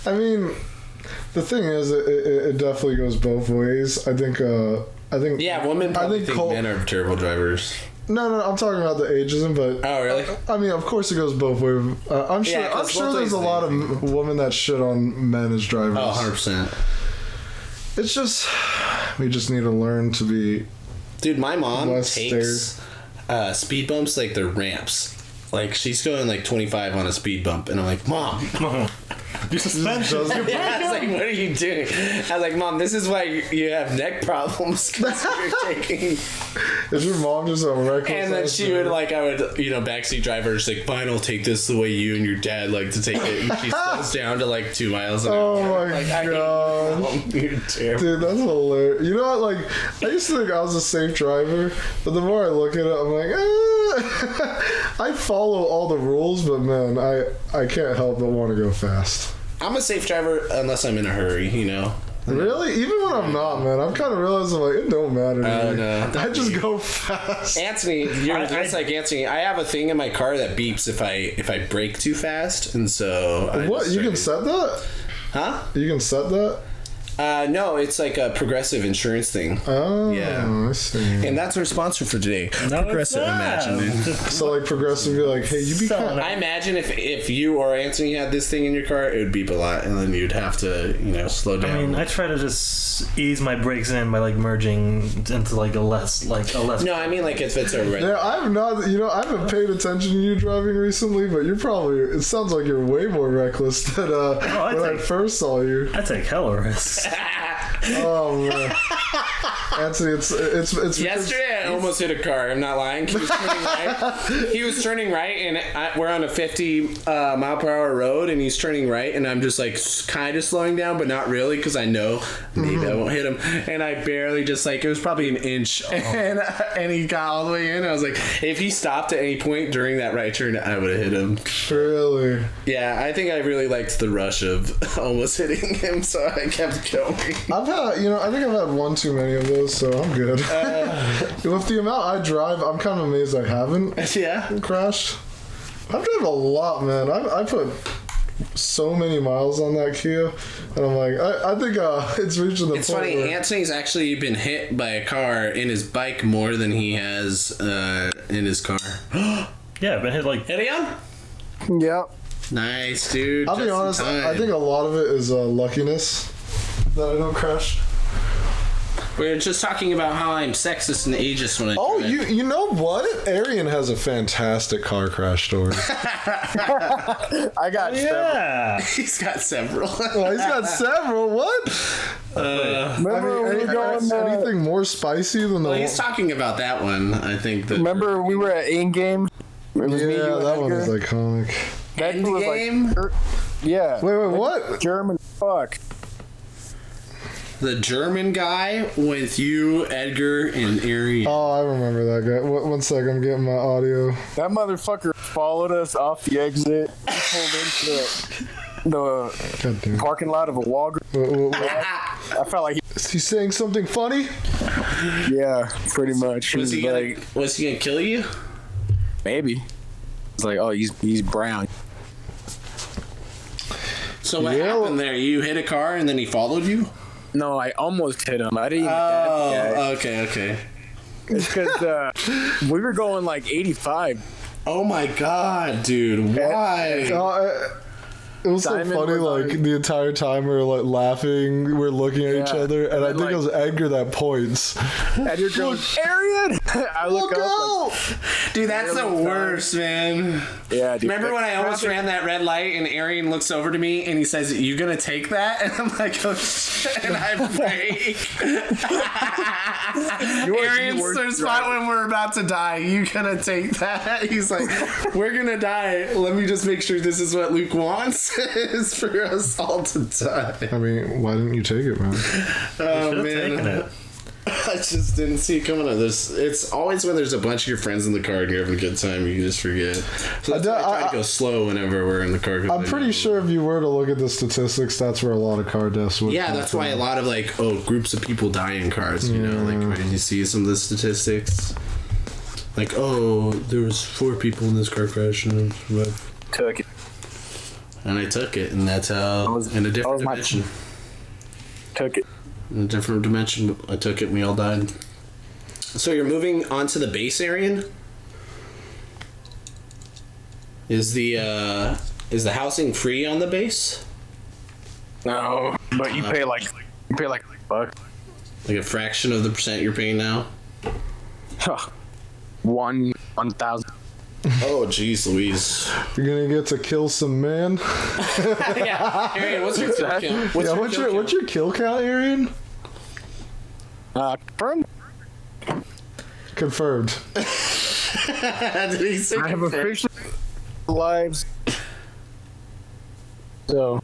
S2: I mean, the thing is, it definitely goes both ways. I think.
S1: Yeah, women probably think men are terrible drivers.
S2: No, I'm talking about the ageism, but...
S1: Oh, really?
S2: I mean, of course it goes both ways. I'm sure there's a lot of women that shit on men as drivers.
S1: Oh, 100%.
S2: It's just... We just need to learn to be...
S1: Dude, my mom takes speed bumps like they're ramps. Like, she's going like 25 on a speed bump, and I'm like, Mom,
S3: Your suspension.
S1: I was like, what are you doing? I was like, Mom, this is why you have neck problems because you're taking.
S2: Is your mom just a reckless?
S1: And then she would I would, backseat driver, just like, fine, I'll take this the way you and your dad like to take it. And she slows down to like 2 miles an hour.
S2: Oh my god. Dude, that's hilarious. You know what? I used to think I was a safe driver, but the more I look at it, I'm like, I follow all the rules, but man, I can't help but want to go fast.
S1: I'm a safe driver unless I'm in a hurry,
S2: Really? Even when I'm not, man, I'm kind of realizing it don't matter to me.
S1: No,
S2: I just go fast.
S1: Anthony, you're just like Anthony. I have a thing in my car that beeps if I brake too fast, and so
S2: you can set that?
S1: Huh?
S2: You can set that?
S1: No, it's like a Progressive insurance thing.
S2: Oh,
S1: yeah.
S2: I see.
S1: And that's our sponsor for today. No, Progressive, imagine.
S2: So Progressive be like, hey, you be kind of...
S1: I imagine if you or Anthony had this thing in your car, it would beep a lot, and then you'd have to, slow down.
S3: I mean, I try to just ease my brakes in by merging into a less.
S1: No, I mean if it's a red.
S2: Yeah, I've not. I haven't paid attention to you driving recently, but you're probably. It sounds like you're way more reckless than when I first saw you.
S3: I take hella risks.
S2: Oh man, Anthony, it's
S1: yesterday I almost hit a car. I'm not lying. He was turning right, and we're on a 50 mile per hour road, and he's turning right, and I'm just kind of slowing down, but not really because I know maybe I won't hit him, and I barely it was probably an inch, and he got all the way in. I was like, if he stopped at any point during that right turn, I would have hit him.
S2: Really?
S1: Yeah, I think I really liked the rush of almost hitting him, so I kept going.
S2: I think I've had one too many of those, so I'm good. With the amount I drive, I'm kind of amazed I haven't crashed. I drive a lot, man. I put so many miles on that Kia, and I'm like, I think it's reaching the point.
S1: It's funny, where Anthony's actually been hit by a car in his bike more than he has in his car.
S3: Yeah, I've been hit
S1: Arian?
S2: Yep.
S1: Nice, dude.
S2: I'll be honest, I think a lot of it is luckiness that I don't crash.
S1: We're just talking about how I'm sexist and ageist when I drive.
S2: You know what? Arian has a fantastic car crash story.
S4: I got several.
S1: He's got several.
S2: Well, he's got several. What?
S4: Remember we were going
S2: anything more spicy than the?
S1: Well, he's talking about that one. I think.
S4: Remember we were at Endgame.
S2: That one was iconic.
S1: Endgame.
S4: Yeah.
S2: Wait, what?
S4: German fuck.
S1: The German guy with you, Edgar, and Arian.
S2: Oh, I remember that guy. One sec, I'm getting my audio.
S4: That motherfucker followed us off the exit. He pulled into the parking lot of a Walgreens. I felt like
S2: is he saying something funny?
S4: Yeah, pretty much.
S1: Was he gonna kill you?
S4: Maybe. It's like, oh, he's brown.
S1: So what happened there? You hit a car and then he followed you?
S4: No, I almost hit him. I didn't.
S1: Okay.
S4: It's because we were going 85.
S1: Oh my god, dude! Why?
S2: It was so funny, the entire time we were laughing, we were looking at each other, and I think it was Edgar that points.
S4: Edgar goes, Arian! I look up.
S1: Dude, that's the worst, man.
S4: Yeah, dude.
S1: Remember when I almost ran that red light and Arian looks over to me and he says, "You gonna take that?" And I'm like, "Oh shit!" And I brake. Arian's the spot when we're about to die. You gonna take that? He's like, "We're gonna die. Let me just make sure this is what Luke wants." Is for us all to die.
S2: I mean, why didn't you take it, man?
S1: Oh man, I just didn't see it coming up. It's always when there's a bunch of your friends in the car and you're having a good time, you just forget. So I try to go slow whenever we're in the car.
S2: I'm pretty sure if you were to look at the statistics, that's where a lot of car deaths would.
S1: Yeah, that's why a lot of groups of people die in cars. You know, when you see some of the statistics, there was 4 people in this car crash and
S4: Took it.
S1: And I took it, and that's how, in a different dimension.
S4: Took it.
S1: In a different dimension, I took it and we all died. So you're moving onto the base, Arian? Is the housing free on the base?
S4: No, but you pay like $1.
S1: Like a fraction of the percent you're paying now?
S4: 1,000.
S1: Oh, jeez, Louise.
S2: You're gonna get to kill some men.
S1: Yeah, Arian, what's your kill count?
S2: What's your kill count, Arian?
S4: Confirmed.
S2: Confirmed.
S1: Did he say
S4: I have officially lives. So.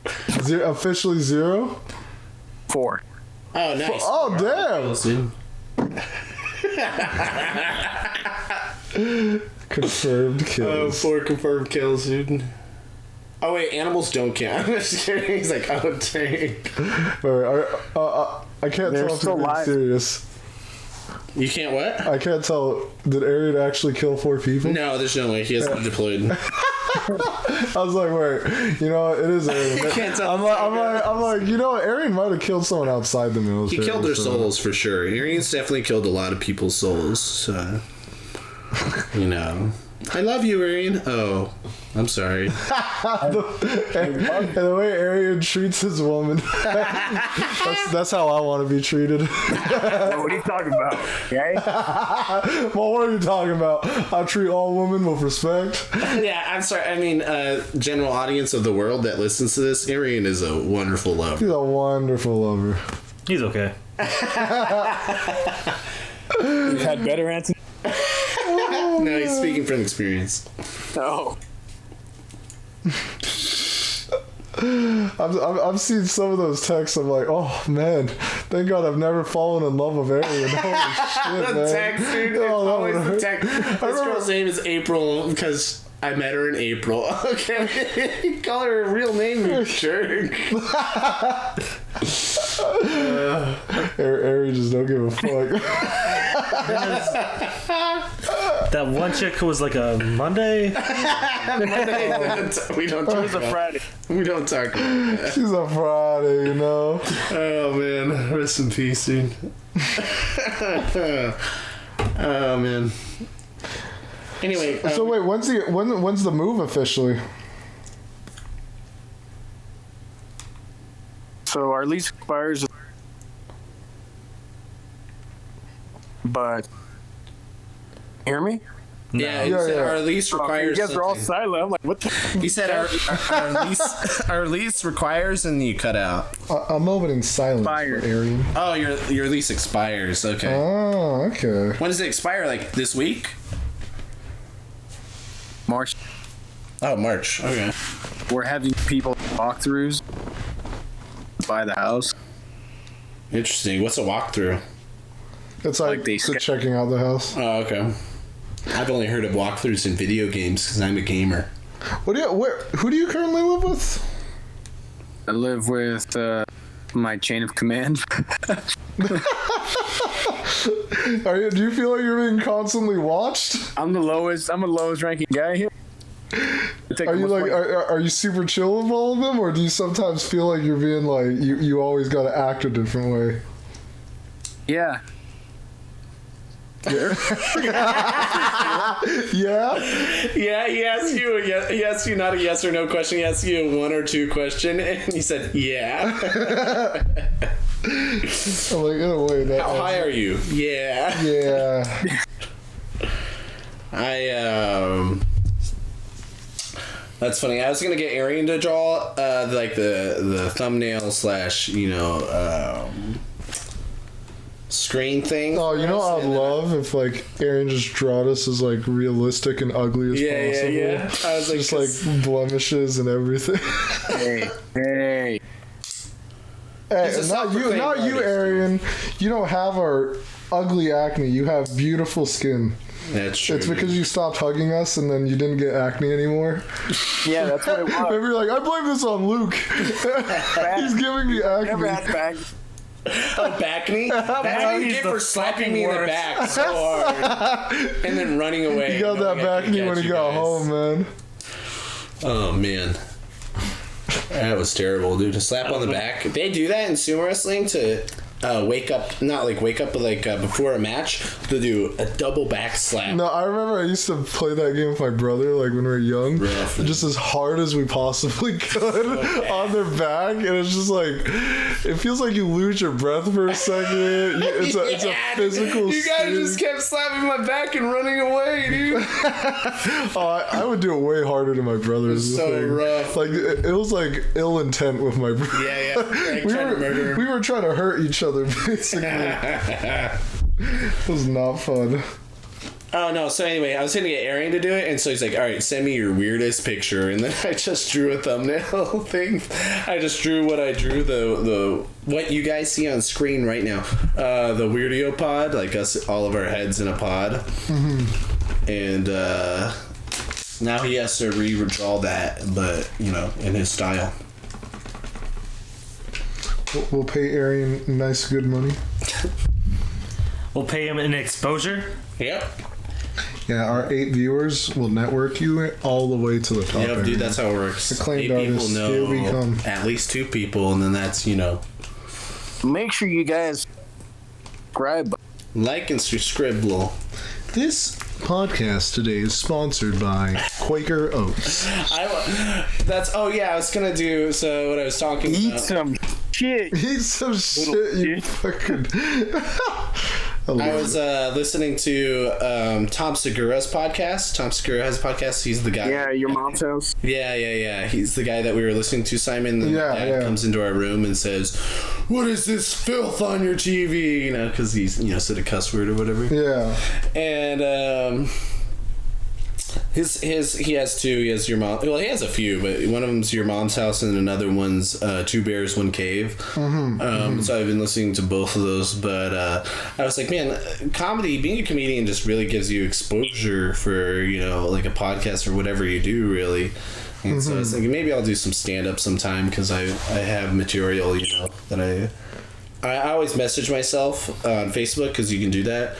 S2: Officially 0?
S4: 4.
S1: Oh, nice.
S2: Oh, damn. Confirmed kills.
S1: 4 confirmed kills, dude. Oh, wait, animals don't count. I'm just kidding. He's like, oh, dang.
S2: I can't tell if you're being serious.
S1: You can't what?
S2: I can't tell. Did Arian actually kill 4 people?
S1: No, there's no way. He hasn't been deployed.
S2: I was like, wait, you know what? It is Arian.
S1: Can't tell.
S2: I'm like, you know what? Arian might have killed someone outside the military.
S1: He killed their souls for sure. Arian's definitely killed a lot of people's souls. So, you know. I love you, Arian. Oh, I'm sorry.
S2: the way Arian treats his woman. that's how I want to be treated.
S4: What are you talking about? Okay?
S2: Well, what are you talking about? I treat all women with respect.
S1: Yeah, I'm sorry. I mean, general audience of the world that listens to this, Arian is a wonderful lover.
S2: He's a wonderful lover.
S3: He's okay.
S4: You've had better answers.
S1: No, he's speaking from experience.
S4: Oh.
S2: I've seen some of those texts. I'm like, oh man, thank God I've never fallen in love with Arian. Holy shit, man.
S1: Text, dude. It's always the text. This girl's name is April because I met her in April. Okay, you call her a real name, you jerk.
S2: Arian just don't give a fuck.
S3: That one chick who was like a Monday.
S1: We don't talk
S4: She's a Friday.
S1: We don't talk about that.
S2: She's a Friday, you know.
S1: Oh man, rest in peace, dude. Oh man. Anyway,
S2: so wait, when's the move officially?
S4: So our lease expires, but hear me?
S1: Yeah, our lease requires.
S4: You guys are all silent. I'm like, what the?
S1: He said our lease requires, and you cut out.
S2: A moment in silence for Arian.
S1: Oh, your lease expires. Okay.
S2: Oh, okay.
S1: When does it expire? Like this week?
S4: March.
S1: Oh, March. Okay.
S4: We're having people walkthroughs by the house.
S1: Interesting. What's a walkthrough?
S2: It's like checking out the house.
S1: Oh, okay. I've only heard of walkthroughs in video games because I'm a gamer.
S2: Who do you currently live with?
S4: I live with my chain of command.
S2: Do you feel like you're being constantly watched?
S4: I'm the lowest ranking guy here.
S2: Are you super chill with all of them, or do you sometimes feel like you're being like you always got to act a different way?
S4: Yeah.
S2: Yeah.
S1: Yeah, he asked you not a yes or no question, he asked you a 1 or 2 question, and he said, yeah.
S2: I'm like, in a way,
S1: how high are you? Yeah.
S2: Yeah.
S1: That's funny. I was gonna get Arian to draw like the thumbnail / screen thing.
S2: Oh, you know, I'd love if like Arian just drawed us as like realistic and ugly as possible.
S1: Yeah. I was like,
S2: just like blemishes and everything.
S4: Hey.
S2: Not you, Arian. You don't have our ugly acne. You have beautiful skin.
S1: That's true.
S2: It's because you stopped hugging us and then you didn't get acne anymore.
S4: Yeah, that's what it was.
S2: Maybe you're like, I blame this on Luke. He's giving me acne.
S4: Never had back.
S1: Oh, backney? That's how you get for slapping me in the back so hard and then running away.
S2: You got that backney when he got home, man.
S1: Oh, man. That was terrible, dude. To slap on the back. They do that in sumo wrestling to wake up, but like before a match, they'll do a double back slap.
S2: No, I remember I used to play that game with my brother, like when we were young, just as hard as we possibly could on their back, and it's just like, it feels like you lose your breath for a second. It's a physical.
S1: You guys just kept slapping my back and running away, dude.
S2: I would do it way harder to my brothers.
S1: It was so rough.
S2: Like it was like ill intent with my brother.
S1: Yeah. Like we
S2: were trying to hurt each other, basically. It was not fun.
S1: Oh, no. So anyway, I was going to get Arian to do it, and so he's like, all right, send me your weirdest picture. And then I just drew a thumbnail thing. I just drew what I drew, the what you guys see on screen right now. The Weirdio Pod, like us, all of our heads in a pod. Mm-hmm. And now he has to redraw that, but, you know, in his style.
S2: We'll pay Arian nice, good money.
S3: We'll pay him in exposure.
S1: Yep.
S2: Yeah, our 8 viewers will network you all the way to the top.
S1: Yep, dude, that's how it works.
S2: Acclaimed artists, here we come.
S1: At least 2 people, and then that's, you know.
S4: Make sure you guys subscribe.
S1: Like and subscribe.
S2: This podcast today is sponsored by Quaker Oats.
S1: I was gonna do, so what I was talking about.
S4: Eat some shit,
S2: you fucking...
S1: I was listening to Tom Segura's podcast. Tom Segura has a podcast. He's the guy.
S4: Yeah, your mom's house.
S1: Yeah. He's the guy that we were listening to, Simon. And dad comes into our room and says, "What is this filth on your TV?" You know, because he's, you know, said a cuss word or whatever.
S2: Yeah.
S1: And he has 2. He has your mom. Well, he has a few, but one of them's your mom's house, and another one's 2 Bears, 1 Cave. Mm-hmm. So I've been listening to both of those, but I was like, man, comedy, being a comedian just really gives you exposure for, you know, like a podcast or whatever you do, really. And so I was thinking maybe I'll do some stand-up sometime, because I have material, you know, that I always message myself on Facebook, because you can do that,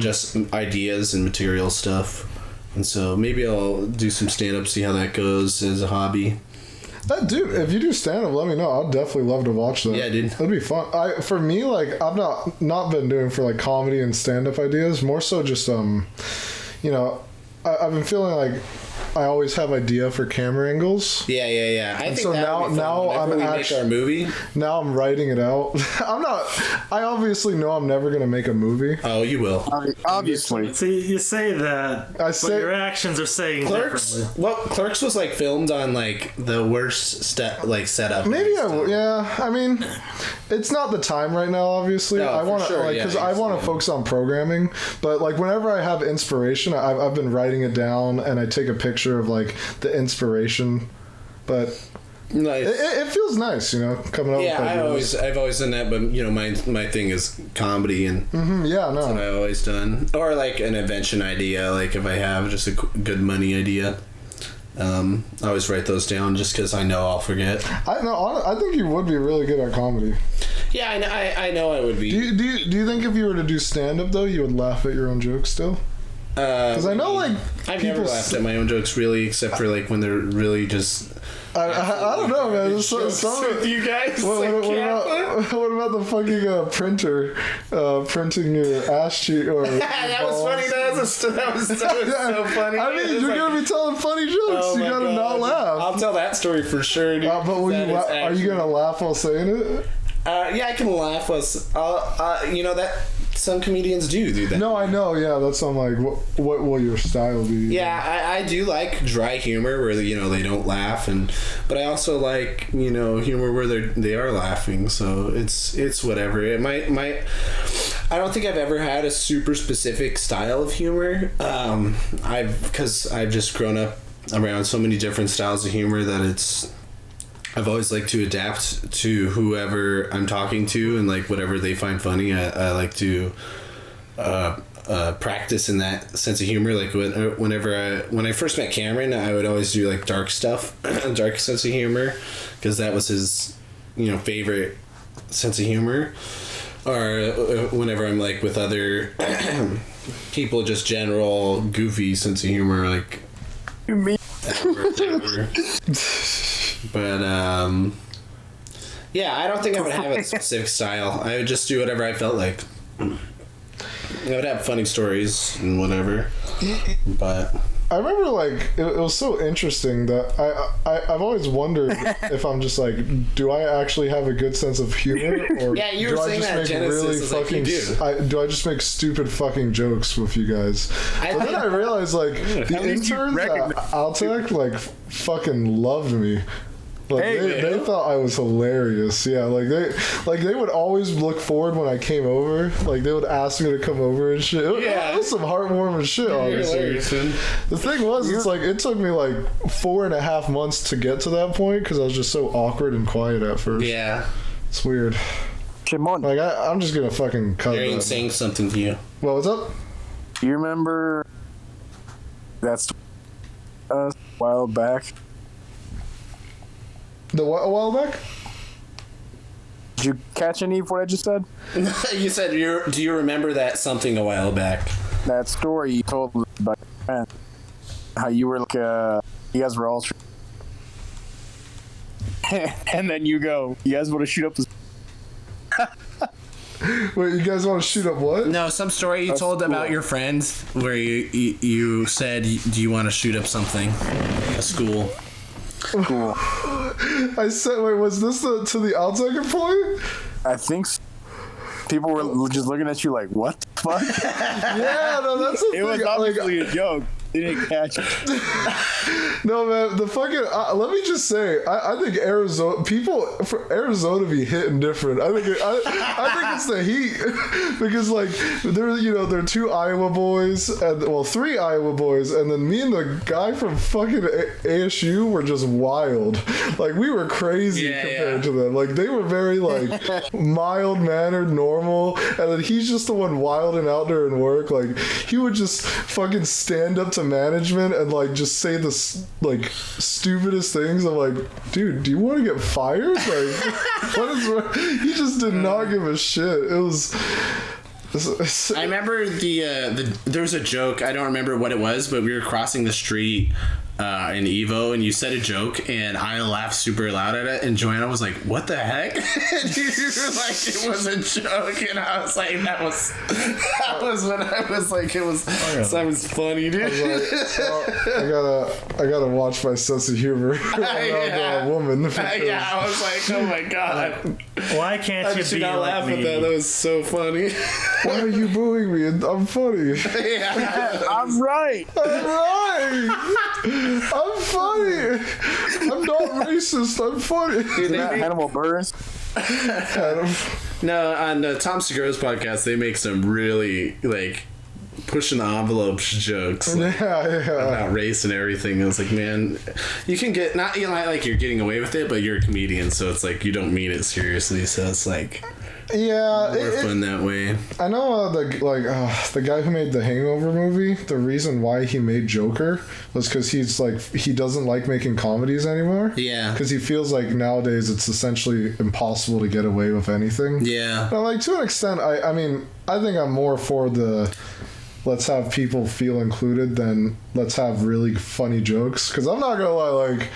S1: just ideas and material stuff. And so maybe I'll do some stand-up, see how that goes as a hobby.
S2: Dude, if you do stand-up, let me know. I'd definitely love to watch that.
S1: Yeah, dude.
S2: That'd be fun. For me, like, I've not been doing for, like, comedy and stand-up ideas. More so just, you know, I've been feeling like I always have idea for camera angles.
S1: Yeah. I think so. Now
S2: I'm
S1: make our movie.
S2: Now I'm writing it out. I obviously know I'm never gonna make a movie.
S1: Oh, you will.
S4: Obviously.
S3: See, you say that, but your actions are saying
S1: Clerks.
S3: differently.
S1: Well, Clerks was like filmed on like the worst setup.
S2: Maybe I mean, it's not the time right now. Obviously,
S1: no,
S2: I want to because I want to focus on programming. But like whenever I have inspiration, I've been writing it down, and I take a picture of like the inspiration, but
S1: nice.
S2: It feels nice, you know, coming up.
S1: Yeah, I've always done that, but you know, my thing is comedy, and that's what I've always done, or like an invention idea. Like if I have just a good money idea, I always write those down just because I know I'll forget.
S2: I think you would be really good at comedy.
S1: Yeah, I know I would be.
S2: Do you think if you were to do stand up though, you would laugh at your own jokes still? Because I know, like,
S1: I've never laughed at my own jokes really, except for like when they're really just.
S2: I don't know, man.
S1: With you guys.
S2: What about the fucking printer printing your ass cheek or?
S1: That was funny. That was so funny.
S2: I mean, you're gonna be telling funny jokes.
S1: Oh,
S2: you gotta not laugh.
S1: I'll tell that story for sure. Dude.
S2: But are you gonna laugh while saying it?
S1: Yeah, I can laugh. You know that. Some comedians do that.
S2: No, I know. Yeah, that's I'm like, what will your style be?
S1: Yeah, I do like dry humor where you know they don't laugh, but I also like, you know, humor where they are laughing. So it's whatever. It might. I don't think I've ever had a super specific style of humor. Because I've just grown up around so many different styles of humor that I've always liked to adapt to whoever I'm talking to, and like whatever they find funny, I like to practice in that sense of humor. Like when I first met Cameron, I would always do like dark stuff, dark sense of humor, because that was his, you know, favorite sense of humor. Or whenever I'm like with other people, just general goofy sense of humor, like me. But Yeah, I don't think I would have a specific style. I would just do whatever I felt like. I would have funny stories and whatever, but...
S2: I remember, like, it was so interesting that I've always wondered if I'm just like, do I actually have a good sense of humor, or
S1: yeah, you were saying that Genesis
S2: do I just make stupid fucking jokes with you guys? But then I realized, like, the interns at Altec, like, fucking loved me. Like, they thought I was hilarious. Yeah, like they would always look forward when I came over. Like, they would ask me to come over and shit. It was some heartwarming shit, honestly. The thing was, it's like, it took me like 4.5 months to get to that point because I was just so awkward and quiet at first.
S1: Yeah.
S2: It's weird.
S4: Come on.
S2: Like, I'm just gonna fucking cut
S1: Arian saying something to you.
S2: Well, what's up?
S4: Do you remember that's a while back?
S2: The what, a while back?
S4: Did you catch any of what I just said?
S1: You said, do you remember that something a while back?
S4: That story you told about your friend. How you were like, you guys were all... and then you go, you guys want to shoot up this...
S2: Wait, you guys want to shoot up what?
S1: No, some story you told about your friends where you said, do you want to shoot up something? A school.
S4: Cool.
S2: I said, wait, was this to the Altec employee?
S4: I think so. People were just looking at you like, what the fuck?
S2: Yeah, no, that's the thing.
S4: It was obviously a joke. They didn't catch it.
S2: No, man, the fucking... let me just say, I think Arizona... People for Arizona be hitting different. I think it's the heat. Because, like, there are 2 Iowa boys, and 3 Iowa boys, and then me and the guy from fucking ASU were just wild. Like, we were crazy compared to them. Like, they were very, like, mild-mannered, normal, and then he's just the one wilding out there in work. Like, he would just fucking stand up to management and like just say the like stupidest things. I'm like, dude, do you want to get fired? Like, what is wrong? He just did not give a shit. It was...
S1: I remember there was a joke. I don't remember what it was, but we were crossing the street in Evo, and you said a joke, and I laughed super loud at it, and Joanna was like, "What the heck?" And you were like, "It was a joke," and I was like, "That was when I was like, it was that was funny, dude."
S2: I was like, I gotta watch my sense of humor. I'm a woman.
S1: Yeah, I was like, "Oh my god."
S3: Why can't you be not like
S1: laugh
S3: me?
S1: at that? That was so funny.
S2: Why are you booing me? I'm funny.
S1: Yeah.
S4: I'm right.
S2: I'm funny. I'm not racist. I'm funny.
S4: Dude, Hannibal Buress.
S1: No, on Tom Segura's podcast, they make some really like pushing the envelope jokes about race and everything. I was like, man, you can get not like you're getting away with it, but you're a comedian, so it's like you don't mean it seriously. So it's like.
S2: Yeah,
S1: more fun that way.
S2: I know the guy who made the Hangover movie. The reason why he made Joker was because he doesn't like making comedies anymore.
S1: Yeah,
S2: because he feels like nowadays it's essentially impossible to get away with anything.
S1: Yeah,
S2: but like to an extent, I mean, I think I'm more for the let's have people feel included than let's have really funny jokes. Because I'm not gonna lie, like.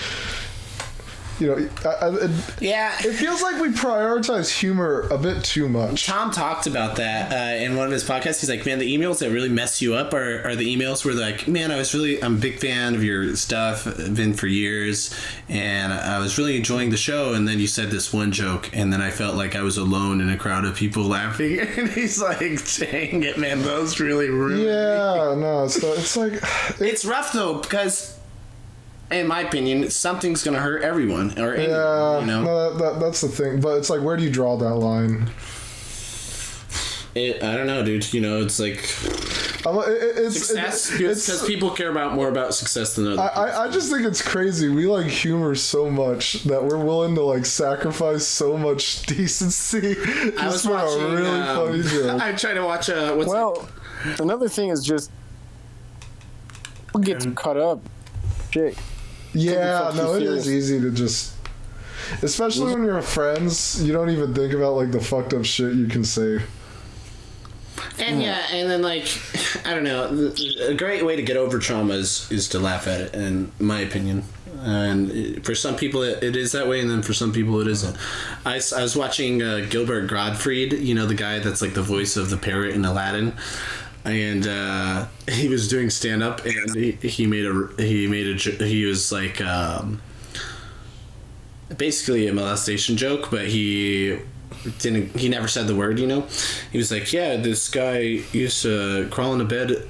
S2: You know, it feels like we prioritize humor a bit too much.
S1: Tom talked about that in one of his podcasts. He's like, man, the emails that really mess you up are the emails where they're like, man, I'm a big fan of your stuff. I've been for years, and I was really enjoying the show, and then you said this one joke, and then I felt like I was alone in a crowd of people laughing, and he's like, dang it, man, those really ruined me.
S2: No, so it's like...
S1: It's rough, though, because... in my opinion, something's gonna hurt everyone or anyone, you know?
S2: No, that's the thing. But it's like, where do you draw that line?
S1: I don't know, dude. You know, it's like success because people care more about success than other people.
S2: I just think it's crazy. We like humor so much that we're willing to like sacrifice so much decency just for a really funny joke.
S1: I try to watch
S4: another thing is just people get cut up. Shit.
S2: Yeah, no, it is easy to just... Especially when you're friends, you don't even think about, like, the fucked up shit you can say.
S1: And and then, like, I don't know, a great way to get over trauma is to laugh at it, in my opinion. and for some people it is that way, and then for some people it isn't. I was watching Gilbert Gottfried, the guy that's like the voice of the parrot in Aladdin, and he was doing stand up, and he was like basically a molestation joke, but he never said the word. He was like, yeah, this guy used to crawl into bed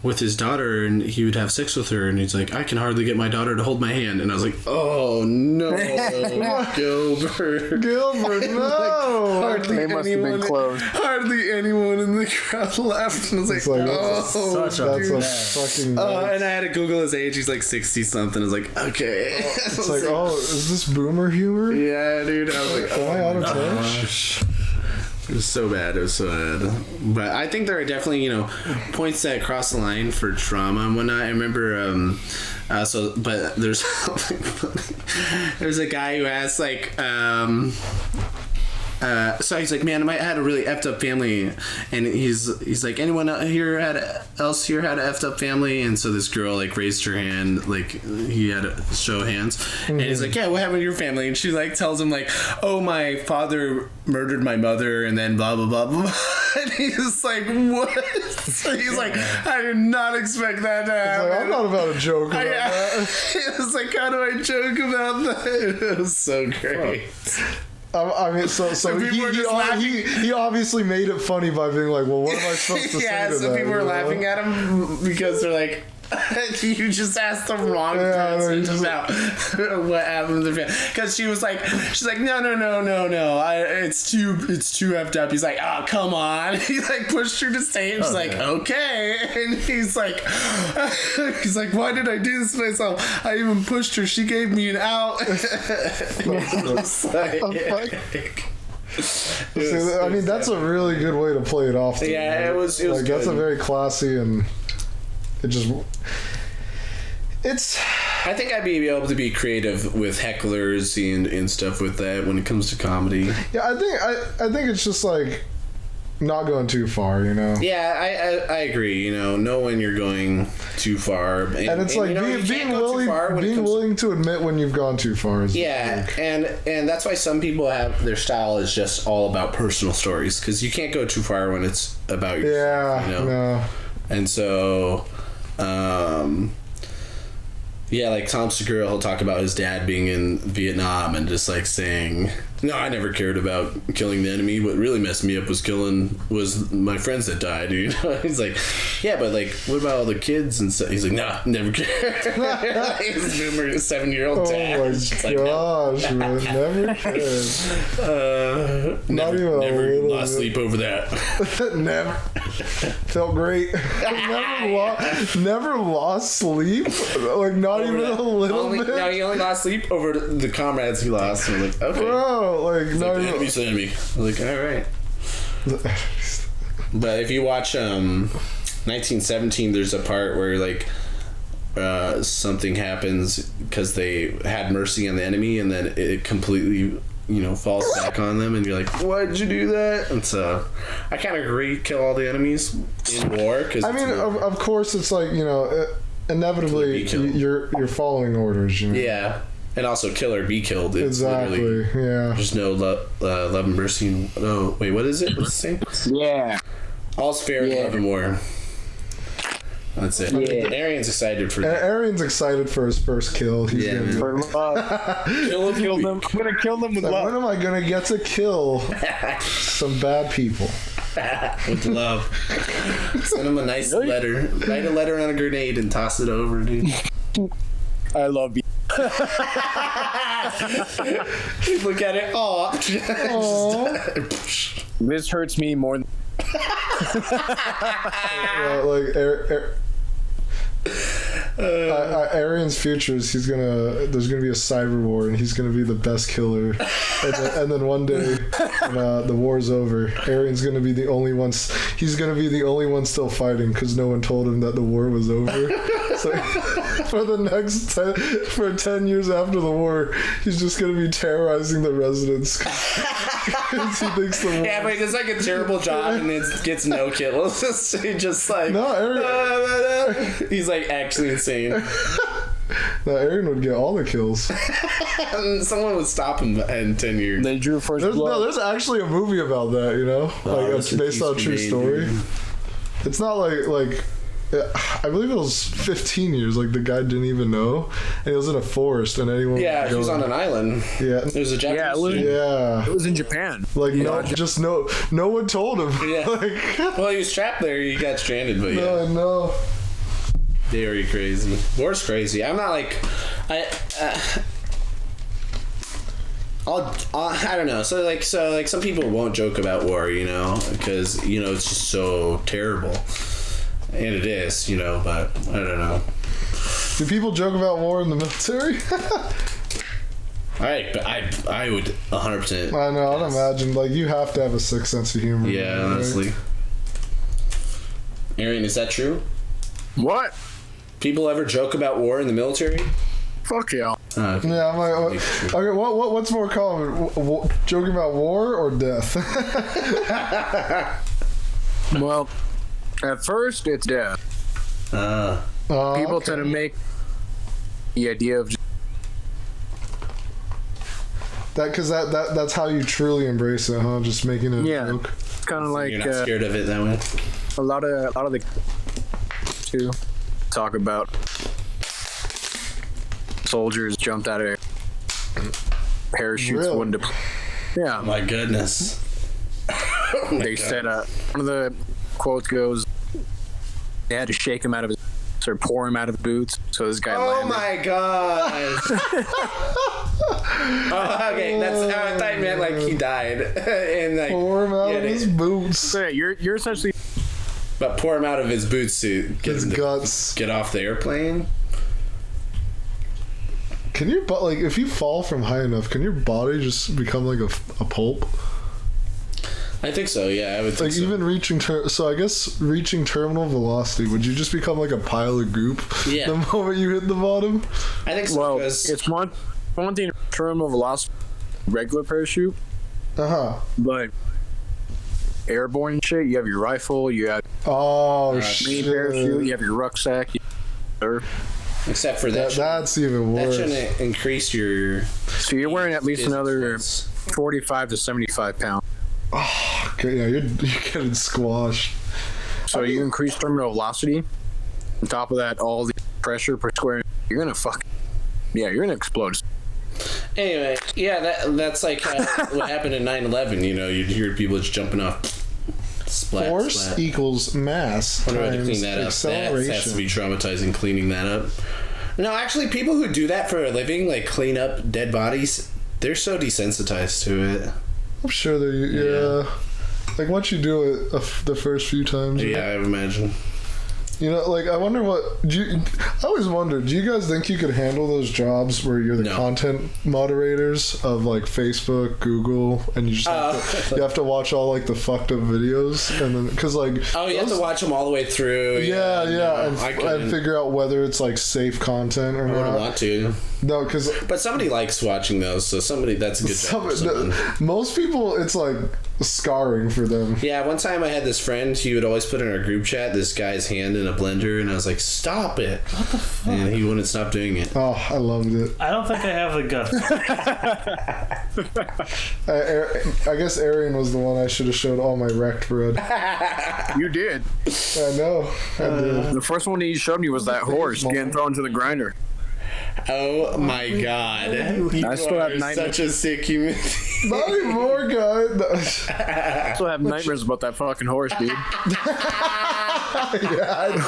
S1: with his daughter, and he would have sex with her, and he's like, I can hardly get my daughter to hold my hand. And I was like, oh no, Gilbert,
S2: no.
S4: They must have been close.
S1: Hardly anyone in the crowd laughed, and I was like,
S2: that's a fucking
S1: and I had to Google his age. He's like 60 something. I was like, okay.
S2: It's like, is this boomer humor?
S1: Yeah, dude. I was like,
S2: am I out of touch?
S1: It was so bad. But I think there are definitely, points that cross the line for trauma and whatnot. I remember, but there's there's a guy who asked, like, so he's like, man, I had a really effed up family, and he's like, anyone else here had a effed up family? And so this girl like raised her hand, like he had to show hands, and he's like, yeah, what happened to your family? And she like tells him like, oh, my father murdered my mother, and then blah blah blah blah. And he's like, what? He's like, I did not expect that to happen.
S2: Like, I'm not about to joke about that.
S1: He was like, how do I joke about that? It was so great.
S2: I mean, so he obviously made it funny by being like, well, what am I supposed to say to that?
S1: Yeah, so people were laughing at him because they're like, you just asked the wrong person about what happened to the family. Because she's like, no, it's too effed up. He's like, oh, come on. He like pushed her to stage. She's like, okay. And he's like, why did I do this to myself? I even pushed her. She gave me an out.
S2: I mean, that's a really good way to play it off.
S1: Yeah, it was
S2: like,
S1: good.
S2: That's a very classy, and I
S1: think I'd be able to be creative with hecklers and stuff with that when it comes to comedy.
S2: Yeah, I think it's just like not going too far,
S1: Yeah, I agree. Know when you're going too far, and it's like being
S2: willing to admit when you've gone too far.
S1: And that's why some people have their style is just all about personal stories, because you can't go too far when it's about yourself.
S2: No.
S1: And so. Like Tom Segura, he'll talk about his dad being in Vietnam and just like saying, no, I never cared about killing the enemy. What really messed me up was my friends that died. He's like, yeah, but like, what about all the kids and stuff? He's like, nah, never cared. His boomer 7-year-old dad.
S2: Oh my gosh, man, never cared.
S1: Never lost sleep over that.
S2: Never. Felt great. Never lost sleep. Like not even a little bit.
S1: No, he only lost sleep over the comrades he lost. And I'm like, okay.
S2: Bro, like no,
S1: the enemy's the enemy. I'm like, all right. But if you watch 1917, there's a part where like something happens because they had mercy on the enemy, and then it completely falls back on them, and you're like, why'd you do that? And so I kind of agree, kill all the enemies in war. Cause
S2: I mean, of course, it's like inevitably you're following orders.
S1: Yeah. And also kill or be killed. It's
S2: exactly. Yeah.
S1: There's no love and mercy. Oh, wait, what is it? What's the same?
S4: Yeah.
S1: All's fair in love and war. That's it. Yeah. Arian's excited for
S2: his first kill. He's gonna
S4: for love. Kill them. I'm gonna kill them with love.
S2: When am I gonna get to kill some bad people?
S1: With love. Send him a nice letter. Write a letter on a grenade and toss it over, dude.
S4: I love you.
S1: Look at it.
S4: This hurts me more than
S2: Arian's futures, there's gonna be a cyber war, and he's gonna be the best killer, and then one day when the war's over, Arian's gonna be the only one. He's gonna be the only one still fighting because no one told him that the war was over. So for the next 10 years after the war, he's just gonna be terrorizing the residents. He thinks the war.
S1: Yeah, but it's like a terrible job, and it gets no kills. He just like
S2: Arian.
S1: He's like actually insane.
S2: No, Arian would get all the kills.
S1: Someone would stop him in 10 years.
S4: They drew first blood.
S2: No, there's actually a movie about that, you know? Like, it's based on a true story. Dude. It's not like I believe it was 15 years. Like, the guy didn't even know. And he was in a forest, and anyone...
S1: Yeah, he was on an island.
S2: Yeah.
S1: It was a Japanese
S4: It was in Japan.
S2: Like, no one told him.
S1: Yeah.
S2: Like,
S1: well, he was trapped there. He got stranded, but yeah.
S2: No.
S1: Very crazy. War's crazy. I'm not like... I don't know. So like some people won't joke about war, you know, because, you know, it's just so terrible. And it is, you know, but I don't know.
S2: Do people joke about war in the military?
S1: I would 100%.
S2: I know, I'd imagine. Like, you have to have a sick sense of humor.
S1: Yeah, honestly. Arian, is that true?
S4: What?
S1: People ever joke about war in the military?
S4: Fuck yeah.
S2: Okay. Yeah, I'm like, okay, what's more common? Joking about war or death?
S4: Well, at first, it's death. People tend to make the idea of
S2: that, because that's how you truly embrace it, huh? Just making it a joke.
S4: It's kind of like
S1: you're not scared of it that way.
S4: A lot of the to talk about soldiers jumped out of parachutes.
S2: Really?
S4: Wouldn't
S1: Oh my goodness.
S4: They said one of the quotes goes, they had to shake him out of his, or pour him out of the boots, so this guy landed.
S1: My god. Okay, that's how I thought you meant, like, he died. And like
S2: pour him out of his boots.
S4: So yeah, you're essentially,
S1: but pour him out of his boot to get
S2: his guts.
S1: Get off the airplane.
S2: Can your like, if you fall from high enough, can your body just become like a pulp?
S1: I think so. Yeah, I would think so.
S2: Like, even reaching so I guess reaching terminal velocity, would you just become like a pile of goop the moment you hit the bottom?
S1: I think so.
S4: Well, it's one thing, terminal velocity, regular parachute. But airborne shit, you have your rifle, you have mini parachute, you have your rucksack.
S1: Except for that,
S2: that's even worse.
S1: That shouldn't increase your.
S4: So you're wearing at least another 45 to 75 pounds.
S2: Oh, okay, yeah, you're getting squashed.
S4: So you increase terminal velocity. On top of that, all the pressure per square, you're gonna you're gonna explode.
S1: Anyway, yeah, that's like what happened in 9/11. You know, you'd hear people just jumping off. Splat,
S2: Force
S1: splat.
S2: equals mass.
S1: I wonder how to clean that up. That has to be traumatizing, cleaning that up. No, actually, people who do that for a living, like clean up dead bodies, they're so desensitized to it.
S2: I'm sure they're, like, once you do it the first few times.
S1: Yeah, I would imagine.
S2: You know, like, I wonder I always wonder, do you guys think you could handle those jobs where you're the content moderators of, like, Facebook, Google, and you just have to watch all, like, the fucked up videos, and then, because, like...
S1: you have to watch them all the way through.
S2: And figure out whether it's, like, safe content or not. I
S1: wouldn't want to.
S2: No, because...
S1: But somebody likes watching those, so that's a good job.
S2: Most people, it's, like, scarring for them.
S1: Yeah, one time I had this friend, he would always put in our group chat this guy's hand in a blender, and I was like, stop it.
S3: What the fuck?
S1: And he wouldn't stop doing it.
S2: Oh, I loved it.
S3: I don't think I have the guts.
S2: I guess Arian was the one I should have showed all my wrecked bread.
S4: You did.
S2: I know. I did.
S4: The first one that you showed me was that horse getting thrown to the grinder.
S1: Oh my god.
S4: I still have nightmares.
S1: Such a sick human.
S2: Not anymore, guy.
S4: I still have nightmares about that fucking horse, dude.
S2: I do.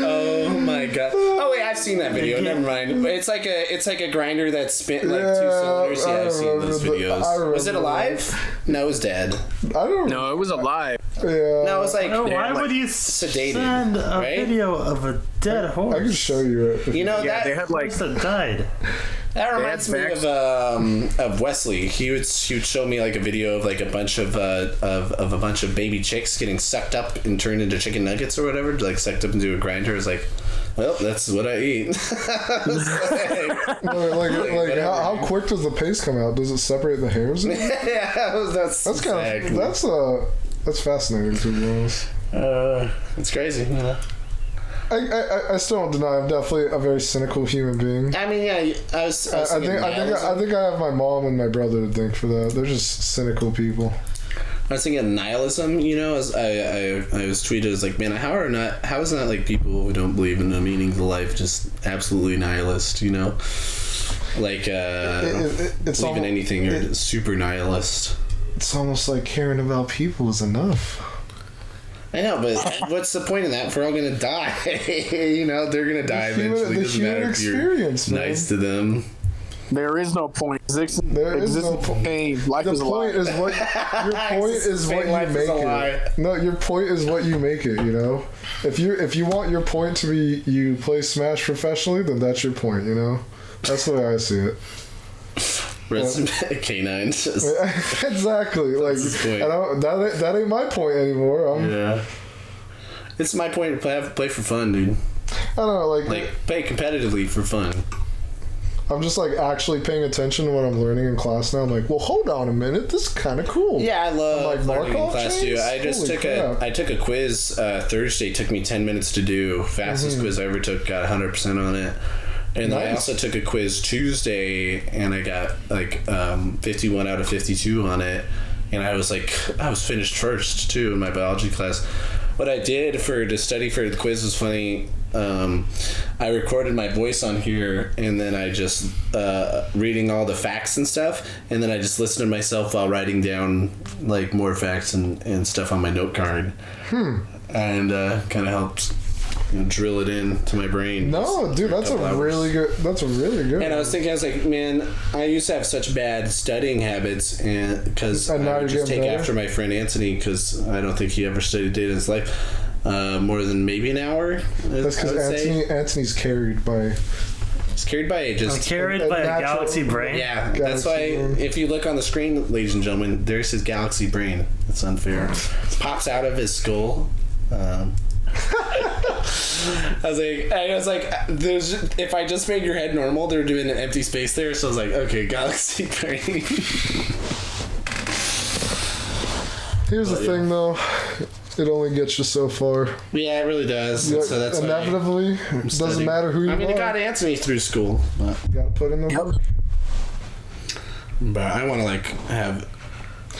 S1: Oh my god. Oh wait, I've seen that video. Never mind. It's like a grinder that spin like 2 cylinders. Yeah, I've seen those videos. Was it alive? No, it was dead.
S2: I don't know.
S4: No, it was alive.
S2: Yeah.
S1: No, it was like.
S3: Why would you
S1: sedated,
S3: send a video of a dead horse?
S2: I can show you it.
S1: You know that
S4: they had like
S3: that died.
S1: That reminds me of Wesley. He would show me like a video of like a bunch of a bunch of baby chicks getting sucked up and turned into chicken nuggets or whatever, like sucked up into a grinder. It's like, well, that's what I eat.
S2: How quick does the paste come out? Does it separate the hairs?
S1: Yeah, that's
S2: kind of that's fascinating to be honest.
S1: It's crazy. Yeah.
S2: I still don't deny I'm definitely a very cynical human being.
S1: I mean, yeah, I
S2: think I have my mom and my brother to thank for that. They're just cynical people.
S1: I was thinking nihilism, you know, as I was tweeted as like, man, how is not like people who don't believe in the meaning of life just absolutely nihilist, you know? Like, it's believe in anything, you're super nihilist.
S2: It's almost like caring about people is enough.
S1: I know, but what's the point of that? If we're all gonna die, you know, they're gonna die eventually.
S2: The human experience, man.
S1: Nice to them.
S4: There is no point.
S2: There is no point.
S4: Life is a lie.
S2: Your point is what you make it. No, your point is what you make it. You know, if you want your point to be you play Smash professionally, then that's your point. You know, that's the way I see it.
S1: Canines.
S2: Exactly. Like that ain't my point anymore.
S1: Yeah. It's my point to play for fun, dude.
S2: I don't know, like
S1: play competitively for fun.
S2: I'm just like actually paying attention to what I'm learning in class now. I'm like, well, hold on a minute, this is kind of cool.
S1: Yeah, I love learning in class too. I just took a quiz Thursday. It took me 10 minutes to do. Fastest quiz I ever took. Got 100% on it. And nice. I also took a quiz Tuesday, and I got like 51 out of 52 on it. And I was finished first too in my biology class. What I did to study for the quiz was funny. I recorded my voice on here, and then I just reading all the facts and stuff, and then I just listened to myself while writing down like more facts and stuff on my note card. And kind of helped drill it into my brain.
S2: No, dude, that's really good.
S1: And I was thinking, I was like, man, I used to have such bad studying habits, and because I would just take after my friend Anthony, because I don't think he ever studied data in his life more than maybe an hour.
S2: That's because Anthony's carried by.
S1: It's carried by
S3: a galaxy brain.
S1: Yeah, that's why if you look on the screen, ladies and gentlemen, there's his galaxy brain. It's unfair. It pops out of his skull. I was like, if I just made your head normal, they're doing an empty space there. So I was like, okay, galaxy brain.
S2: Here's the thing, though. It only gets you so far.
S1: Yeah, it really does.
S2: Yeah, so that's inevitably, it doesn't matter who you are.
S1: I mean, it got Anthony through school. But
S2: you gotta put in the work.
S1: But I want to have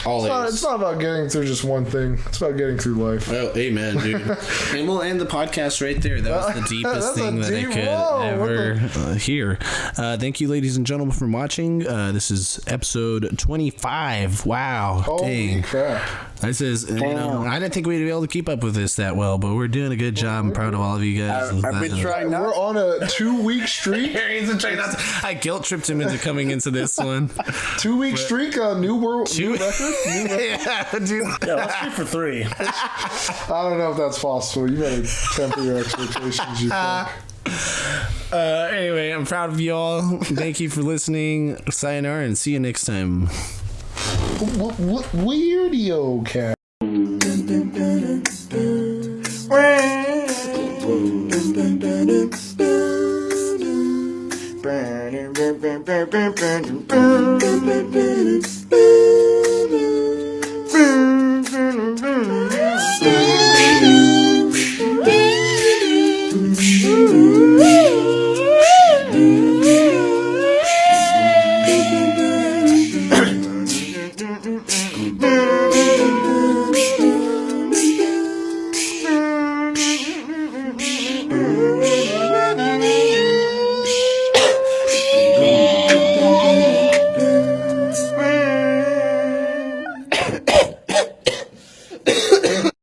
S1: all
S2: it's not about getting through just one thing. It's about getting through life.
S1: Oh, amen, dude. And we'll end the podcast right there. That was the deepest thing that I could ever hear. Thank you, ladies and gentlemen, for watching. This is episode 25. Wow.
S2: Holy crap.
S1: This is, I didn't think we'd be able to keep up with this that well, but we're doing a good job. I'm proud of all of you guys.
S4: I've been trying.
S2: We're on a 2-week streak.
S1: I guilt tripped him into coming into this one.
S2: 2-week streak, new record.
S1: Yeah, dude.
S3: Yeah, let's shoot for 3.
S2: I don't know if that's possible. You better temper your expectations, you think.
S1: Anyway, I'm proud of you all. Thank you for listening. Sayonara, and see you next time.
S2: Weirdio cat.